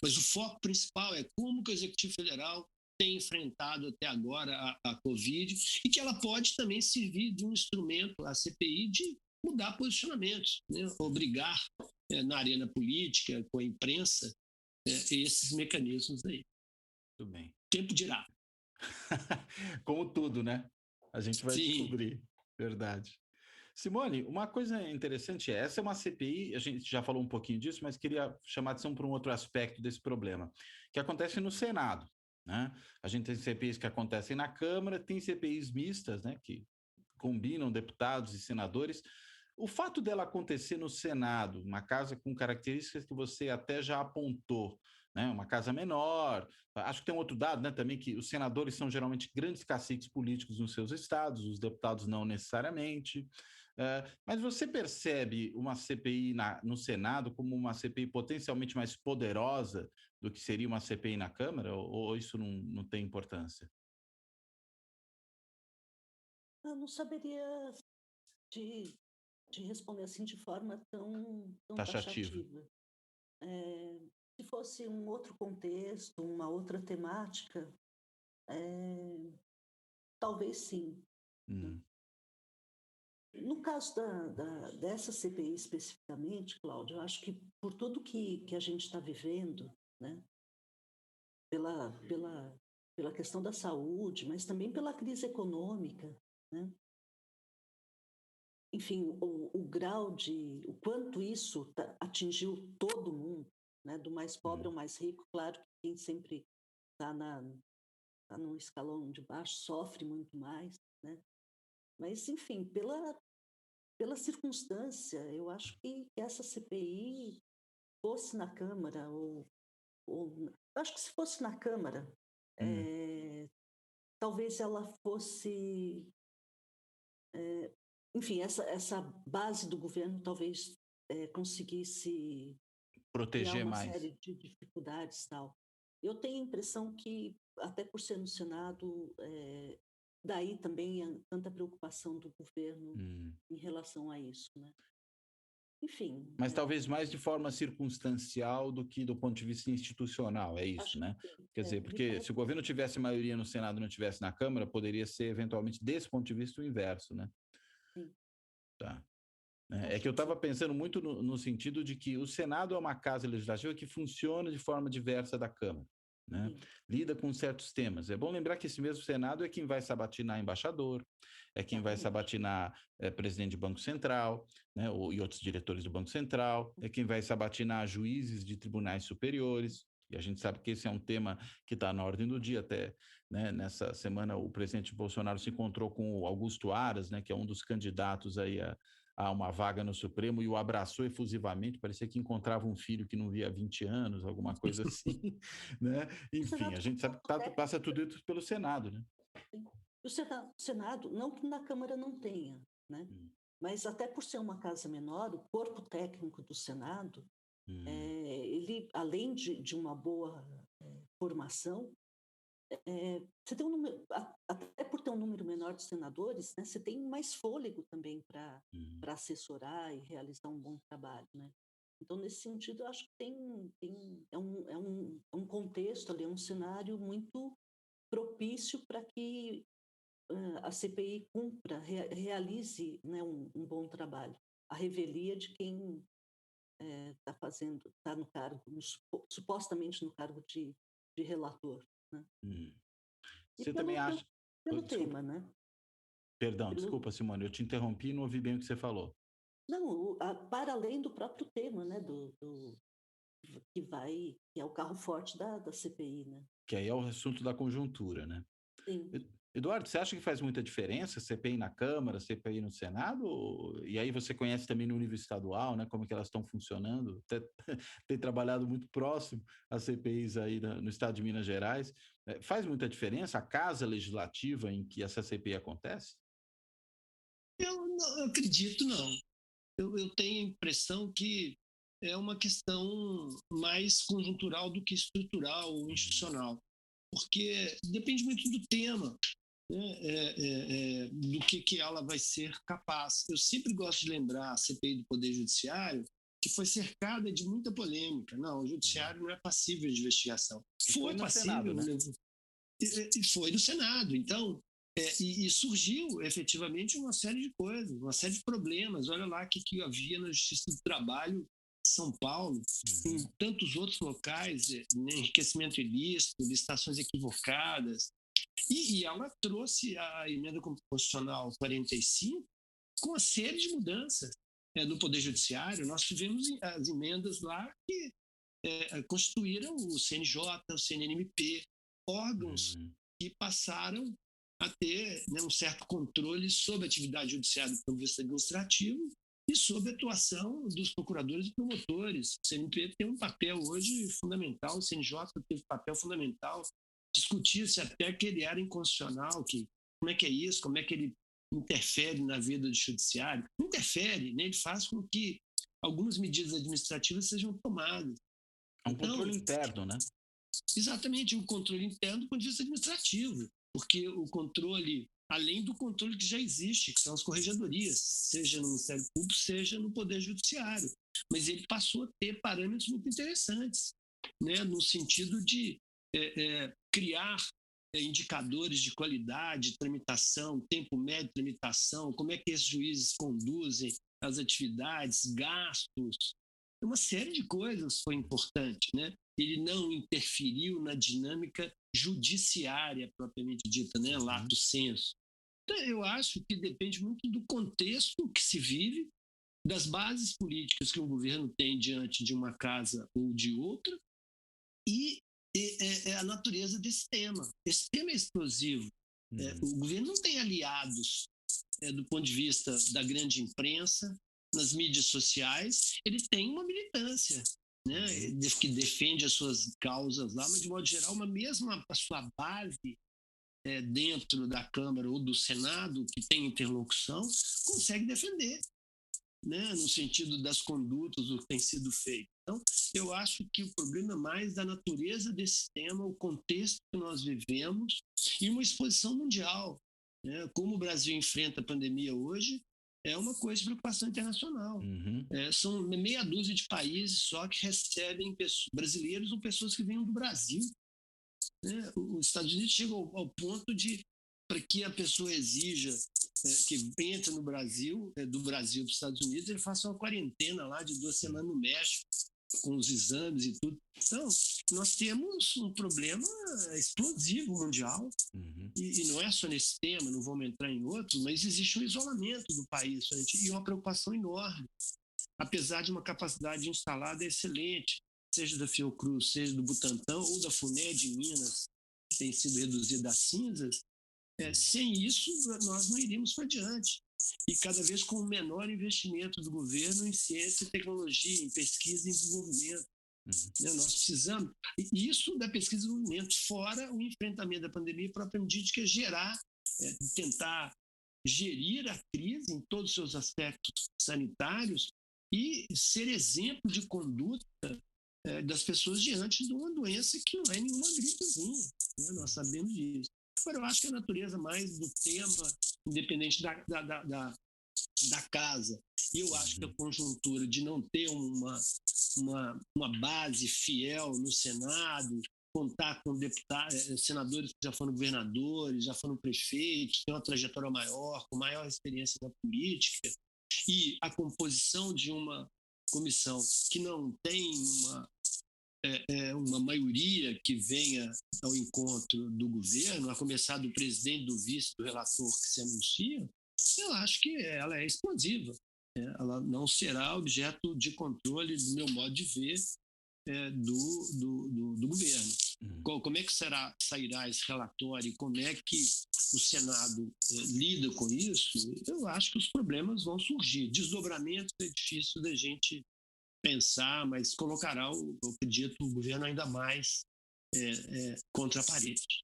Mas o foco principal é como que o Executivo Federal tem enfrentado até agora a Covid, e que ela pode também servir de um instrumento, a CPI, de mudar posicionamentos, né? Obrigar na arena política, com a imprensa, esses mecanismos aí. Tudo bem. O tempo dirá. Como tudo, né? A gente vai Sim. descobrir. Verdade. Simone, uma coisa interessante essa é uma CPI, a gente já falou um pouquinho disso, mas queria chamar a atenção para um outro aspecto desse problema, que acontece no Senado, né? A gente tem CPIs que acontecem na Câmara, tem CPIs mistas, né, que combinam deputados e senadores. O fato dela acontecer no Senado, uma casa com características que você até já apontou, né, uma casa menor, acho que tem um outro dado, né, também, que os senadores são geralmente grandes caciques políticos nos seus estados, os deputados não necessariamente. Mas você percebe uma CPI no Senado como uma CPI potencialmente mais poderosa do que seria uma CPI na Câmara, ou isso não tem importância? Eu não saberia de, de responder assim de forma tão Taxativa. taxativa. Se fosse um outro contexto, uma outra temática, talvez sim. No caso dessa CPI especificamente, Cláudio, eu acho que por tudo que a gente está vivendo, né, pela questão da saúde, mas também pela crise econômica, né, enfim, o grau o quanto isso atingiu todo mundo, né, do mais pobre ao mais rico, claro que quem sempre está no escalão de baixo sofre muito mais, né, mas, enfim, pela circunstância, eu acho que essa CPI fosse na Câmara, acho que se fosse na Câmara, talvez ela fosse... enfim, essa base do governo talvez conseguisse proteger criar uma mais. série de dificuldades e tal. Eu tenho a impressão que, até por ser no Senado, daí também tanta preocupação do governo em relação a isso, né? Enfim. Mas talvez mais de forma circunstancial do que do ponto de vista institucional, é isso, né? Quer dizer, porque se o governo tivesse maioria no Senado e não tivesse na Câmara, poderia ser eventualmente desse ponto de vista o inverso, né? Sim. Tá. É que eu estava pensando muito no sentido de que o Senado é uma casa legislativa que funciona de forma diversa da Câmara, né? Lida com certos temas. É bom lembrar que esse mesmo Senado é quem vai sabatinar embaixador, é quem vai sabatinar presidente de Banco Central, né, e outros diretores do Banco Central, é quem vai sabatinar juízes de tribunais superiores, e a gente sabe que esse é um tema que está na ordem do dia até, né? Nessa semana o presidente Bolsonaro se encontrou com o Augusto Aras, né, que é um dos candidatos aí a uma vaga no Supremo, e o abraçou efusivamente, parecia que encontrava um filho que não via há 20 anos, alguma coisa assim, né? Enfim, a gente sabe que passa tudo isso pelo Senado, né? O Senado, não que na Câmara não tenha, né? Mas até por ser uma casa menor, o corpo técnico do Senado, ele, além de uma boa formação, você tem até por ter um número menor de senadores, né, você tem mais fôlego também para assessorar e realizar um bom trabalho, né? Então, nesse sentido, eu acho que é um contexto ali, é um cenário muito propício para que a CPI cumpra, realize, né, um bom trabalho. A revelia de quem está no cargo, supostamente no cargo de relator, né? Você também acha... Pelo tema, né? Perdão, desculpa, Simone, eu te interrompi e não ouvi bem o que você falou. Não, para além do próprio tema, né? Que é o carro forte da CPI, né? Que aí é o assunto da conjuntura, né? Sim. Eduardo, você acha que faz muita diferença CPI na Câmara, CPI no Senado? E aí você conhece também no nível estadual, né? Como que elas estão funcionando? Tem trabalhado muito próximo às CPIs aí no estado de Minas Gerais. Faz muita diferença a casa legislativa em que essa CPI acontece? Eu não acredito, não. Eu tenho a impressão que é uma questão mais conjuntural do que estrutural ou institucional, porque depende muito do tema, né, do que ela vai ser capaz. Eu sempre gosto de lembrar a CPI do Poder Judiciário, que foi cercada de muita polêmica. Não, o Judiciário não é passível de investigação. Foi no Senado, né? E foi no Senado. Então, e surgiu efetivamente uma série de coisas, uma série de problemas. Olha lá o que havia na Justiça do Trabalho de São Paulo, em tantos outros locais, né, enriquecimento ilícito, licitações equivocadas. E ela trouxe a emenda constitucional 45 com uma série de mudanças no Poder Judiciário. Nós tivemos as emendas lá que constituíram o CNJ, o CNMP, órgãos que passaram a ter, né, um certo controle sobre a atividade judiciária do ponto de vista administrativo e sobre a atuação dos procuradores e promotores. O CNMP tem um papel hoje fundamental, o CNJ teve um papel fundamental. Discutia-se até que ele era inconstitucional, como é que é isso, como é que ele interfere na vida do judiciário. Não interfere, né? Ele faz com que algumas medidas administrativas sejam tomadas. É um controle interno, né? Exatamente, o controle interno do ponto de vista administrativo, porque o controle, além do controle que já existe, que são as corregedorias, seja no Ministério Público, seja no Poder Judiciário. Mas ele passou a ter parâmetros muito interessantes, né? No sentido de criar indicadores de qualidade, de tramitação, tempo médio de tramitação, como é que esses juízes conduzem as atividades, gastos, uma série de coisas foi importante, né? Ele não interferiu na dinâmica judiciária propriamente dita, né? Lato sensu. Então, eu acho que depende muito do contexto que se vive, das bases políticas que um governo tem diante de uma casa ou de outra, e a natureza desse tema. Esse tema é explosivo. O governo não tem aliados do ponto de vista da grande imprensa, nas mídias sociais. Ele tem uma militância, né, que defende as suas causas lá, mas, de modo geral, mesmo a sua base dentro da Câmara ou do Senado, que tem interlocução, consegue defender, né, no sentido das condutas, do que tem sido feito. Então, eu acho que o problema é mais da natureza desse tema, o contexto que nós vivemos e uma exposição mundial, né? Como o Brasil enfrenta a pandemia hoje é uma coisa de preocupação internacional. São meia dúzia de países só que recebem brasileiros ou pessoas que vêm do Brasil, né? Os Estados Unidos chegam ao ponto de, para que a pessoa exija que entra no Brasil, do Brasil para os Estados Unidos, ele faça uma quarentena lá de 2 semanas no México, com os exames e tudo. Então, nós temos um problema explosivo mundial, e não é só nesse tema, não vamos entrar em outros, mas existe um isolamento do país e uma preocupação enorme, apesar de uma capacidade instalada excelente, seja da Fiocruz, seja do Butantan ou da FUNED em Minas, que tem sido reduzida a cinzas. Sem isso, nós não iríamos para diante. E cada vez com um menor investimento do governo em ciência e tecnologia, em pesquisa e desenvolvimento. Nós precisamos. E isso da pesquisa e desenvolvimento, fora o enfrentamento da pandemia propriamente dito, que é gerar, tentar gerir a crise em todos os seus aspectos sanitários e ser exemplo de conduta das pessoas diante de uma doença que não é nenhuma gripezinha, né? Nós sabemos disso. Agora, eu acho que a natureza mais do tema, independente da casa, e eu acho que a conjuntura de não ter uma base fiel no Senado, contar com senadores que já foram governadores, já foram prefeitos, têm uma trajetória maior, com maior experiência na política, e a composição de uma comissão que não tem uma maioria que venha ao encontro do governo, a começar do presidente, do vice, do relator que se anuncia, eu acho que ela é explosiva. Ela não será objeto de controle, do meu modo de ver, do governo. Como é que sairá esse relatório e como é que o Senado lida com isso? Eu acho que os problemas vão surgir. Desdobramentos é difícil da gente pensar, mas colocará, eu acredito, o governo ainda mais contra a parede.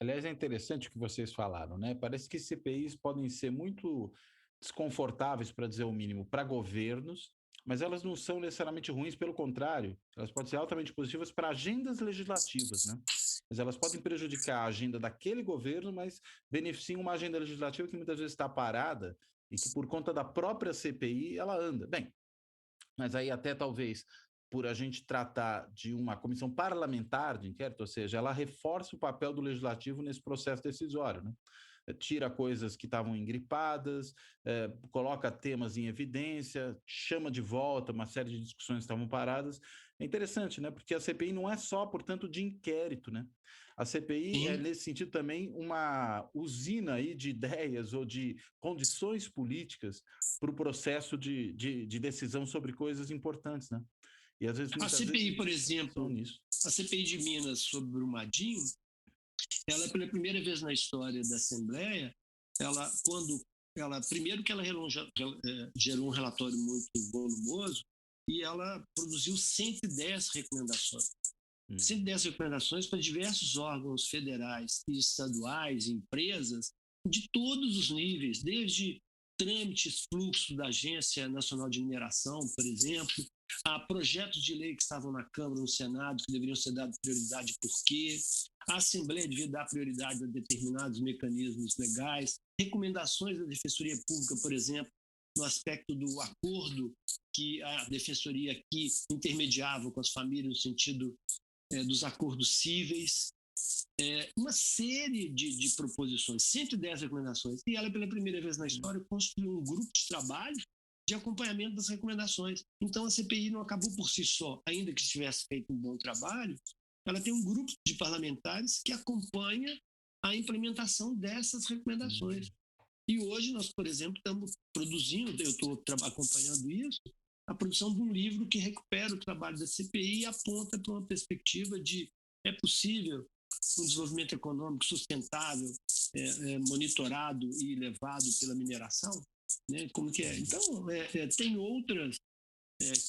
Aliás, é interessante o que vocês falaram, né? Parece que CPIs podem ser muito desconfortáveis, para dizer o mínimo, para governos, mas elas não são necessariamente ruins, pelo contrário, elas podem ser altamente positivas para agendas legislativas, né? Mas elas podem prejudicar a agenda daquele governo, mas beneficiam uma agenda legislativa que muitas vezes está parada e que, por conta da própria CPI, ela anda. Bem, mas aí até talvez por a gente tratar de uma comissão parlamentar de inquérito, ou seja, ela reforça o papel do legislativo nesse processo decisório, né? Tira coisas que estavam engripadas, coloca temas em evidência, chama de volta uma série de discussões que estavam paradas. É interessante, né? Porque a CPI não é só, portanto, de inquérito, né? A CPI é, nesse sentido, também uma usina aí de ideias ou de condições políticas para o processo de decisão sobre coisas importantes, né? E às vezes, A muitas CPI, vezes, por exemplo, nisso. a CPI de Minas sobre Brumadinho, ela, pela primeira vez na história da Assembleia, primeiro que ela gerou um relatório muito volumoso e ela produziu 110 recomendações. 110 recomendações para diversos órgãos federais e estaduais, empresas, de todos os níveis, desde trâmites, fluxo da Agência Nacional de Mineração, por exemplo, a projetos de lei que estavam na Câmara e no Senado, que deveriam ser dados prioridade por quê, a Assembleia devia dar prioridade a determinados mecanismos legais, recomendações da Defensoria Pública, por exemplo, no aspecto do acordo que a Defensoria aqui intermediava com as famílias no sentido dos acordos cíveis, uma série de proposições, 110 recomendações. E ela, pela primeira vez na história, construiu um grupo de trabalho de acompanhamento das recomendações. Então, a CPI não acabou por si só, ainda que tivesse feito um bom trabalho, ela tem um grupo de parlamentares que acompanha a implementação dessas recomendações. E hoje nós, por exemplo, estamos produzindo, eu estou acompanhando isso, a produção de um livro que recupera o trabalho da CPI e aponta para uma perspectiva de é possível um desenvolvimento econômico sustentável, monitorado e levado pela mineração, né? Como que é? Então, tem outras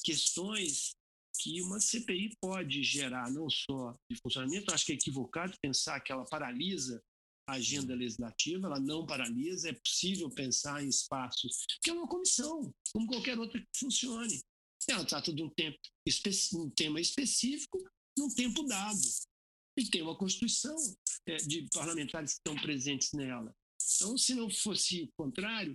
questões que uma CPI pode gerar, não só de funcionamento. Acho que é equivocado pensar que ela paralisa a agenda legislativa, ela não paralisa, é possível pensar em espaços, que é uma comissão, como qualquer outra que funcione. Ela trata de um tema específico, num tempo dado. E tem uma constituição de parlamentares que estão presentes nela. Então, se não fosse o contrário,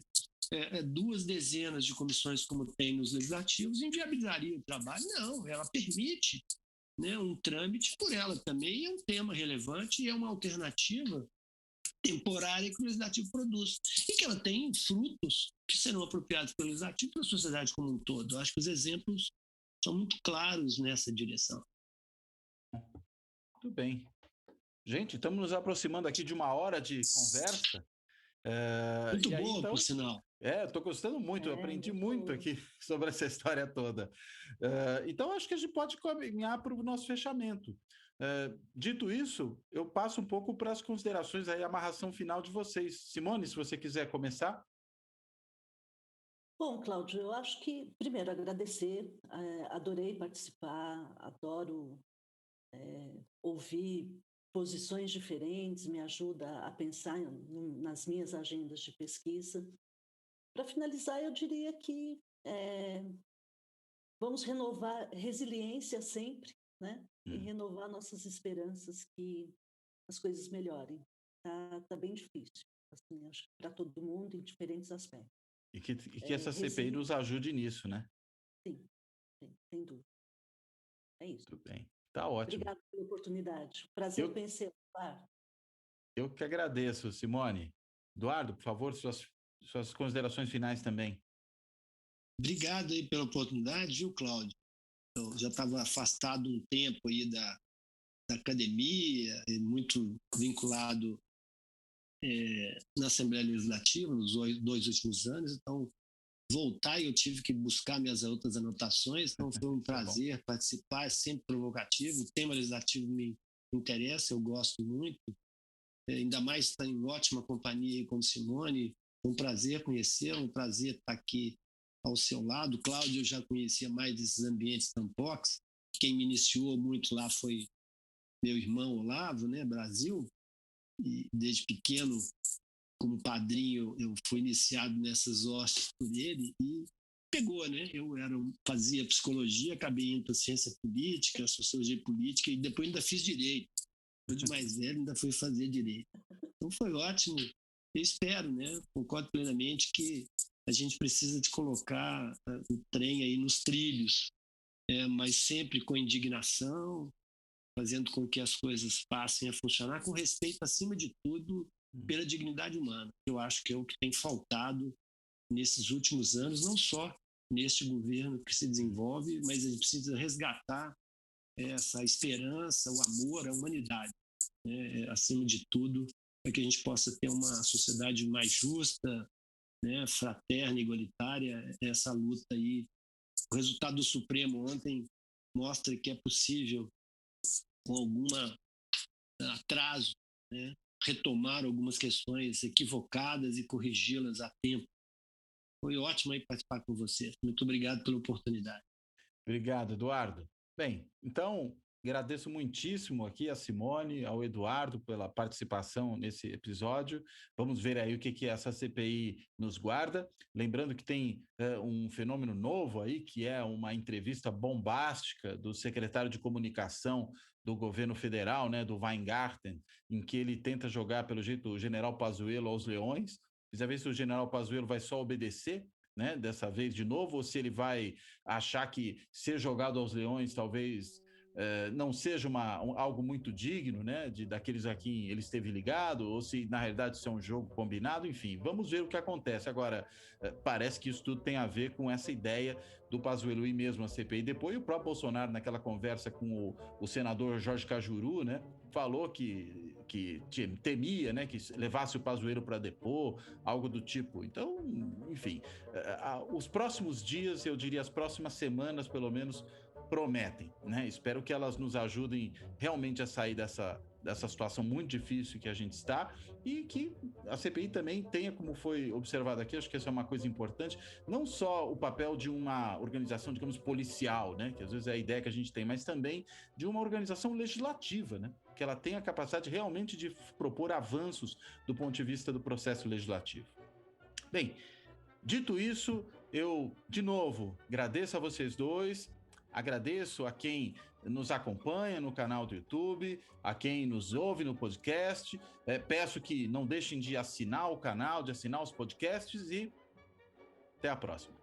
2 dezenas de comissões, como tem nos legislativos, inviabilizaria o trabalho. Não, ela permite, né, um trâmite por ela também, é um tema relevante e é uma alternativa temporária que o legislativo produz. E que ela tem frutos que serão apropriados pelo legislativo e pela sociedade como um todo. Eu acho que os exemplos são muito claros nessa direção. Muito bem. Gente, estamos nos aproximando aqui de 1 hora de conversa. Muito boa, então, por sinal. Estou gostando muito, eu aprendi muito aqui sobre essa história toda. Então, acho que a gente pode caminhar para o nosso fechamento. Dito isso, eu passo um pouco para as considerações aí, a amarração final de vocês. Simone, se você quiser começar. Bom, Cláudio, eu acho que, primeiro, agradecer, adorei participar, adoro ouvir posições diferentes, me ajuda a pensar nas minhas agendas de pesquisa. Para finalizar, eu diria que vamos renovar resiliência sempre, né? E renovar nossas esperanças que as coisas melhorem. Tá bem difícil, assim, acho que para todo mundo, em diferentes aspectos. E que essa CPI nos ajude nisso, né? Sim, sem dúvida. É isso. Tudo bem. Tá ótimo. Obrigada pela oportunidade. Prazer conhecer. Eu que agradeço, Simone. Eduardo, por favor, suas considerações finais também. Obrigado aí pela oportunidade, viu, Cláudio? Eu já estava afastado um tempo aí da academia, muito vinculado na Assembleia Legislativa nos 2 últimos anos, então voltar e eu tive que buscar minhas outras anotações, então foi um prazer participar, é sempre provocativo, o tema legislativo me interessa, eu gosto muito, ainda mais estar em ótima companhia com Simone, um prazer conhecê-la, um prazer estar aqui ao seu lado. Cláudio, eu já conhecia mais desses ambientes Tampox, quem me iniciou muito lá foi meu irmão Olavo, né, Brasil, e desde pequeno, como padrinho, eu fui iniciado nessas hostes por ele, e pegou, né? Fazia psicologia, acabei indo para ciência política, sociologia política e depois ainda fiz direito. Depois de mais velho, ainda fui fazer direito. Então foi ótimo. Eu espero, né? Concordo plenamente que a gente precisa de colocar o trem aí nos trilhos, mas sempre com indignação, fazendo com que as coisas passem a funcionar com respeito, acima de tudo, pela dignidade humana. Eu acho que é o que tem faltado nesses últimos anos, não só neste governo que se desenvolve, mas a gente precisa resgatar essa esperança, o amor, a humanidade, né? Acima de tudo, para que a gente possa ter uma sociedade mais justa, né? Fraterna, igualitária. Essa luta aí, o resultado do Supremo ontem mostra que é possível, com algum atraso, né? Retomar algumas questões equivocadas e corrigi-las a tempo. Foi ótimo aí participar com você. Muito obrigado pela oportunidade. Obrigado, Eduardo. Bem, então, agradeço muitíssimo aqui a Simone, ao Eduardo pela participação nesse episódio. Vamos ver aí o que essa CPI nos guarda. Lembrando que tem um fenômeno novo aí, que é uma entrevista bombástica do secretário de comunicação do governo federal, né, do Weingarten, em que ele tenta jogar, pelo jeito, o general Pazuello aos leões. Precisa ver se o general Pazuello vai só obedecer, né, dessa vez de novo, ou se ele vai achar que ser jogado aos leões talvez não seja algo muito digno, né, daqueles a quem ele esteve ligado, ou se na realidade isso é um jogo combinado, enfim, vamos ver o que acontece. Agora, parece que isso tudo tem a ver com essa ideia do Pazuello e mesmo a CPI. Depois o próprio Bolsonaro, naquela conversa com o senador Jorge Cajuru, né, falou que temia, né, que levasse o Pazuello para depor, algo do tipo. Então, enfim, os próximos dias, eu diria as próximas semanas, pelo menos, prometem, né? Espero que elas nos ajudem realmente a sair dessa situação muito difícil que a gente está, e que a CPI também tenha, como foi observado aqui, acho que essa é uma coisa importante, não só o papel de uma organização, digamos, policial, né, que às vezes é a ideia que a gente tem, mas também de uma organização legislativa, né, que ela tenha a capacidade realmente de propor avanços do ponto de vista do processo legislativo. Bem, dito isso, eu, de novo, agradeço a vocês dois, agradeço a quem nos acompanha no canal do YouTube, a quem nos ouve no podcast. Peço que não deixem de assinar o canal, de assinar os podcasts, e até a próxima.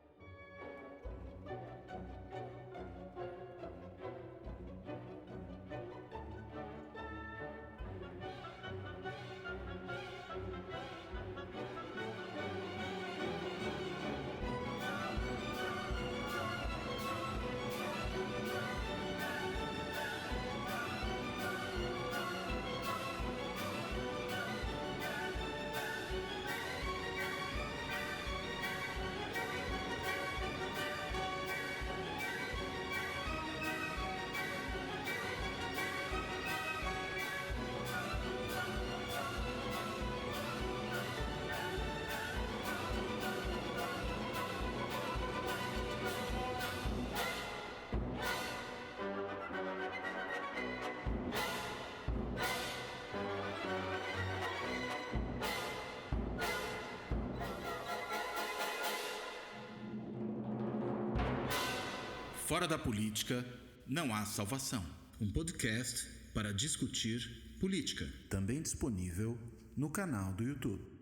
Fora da política, não há salvação. Um podcast para discutir política. Também disponível no canal do YouTube.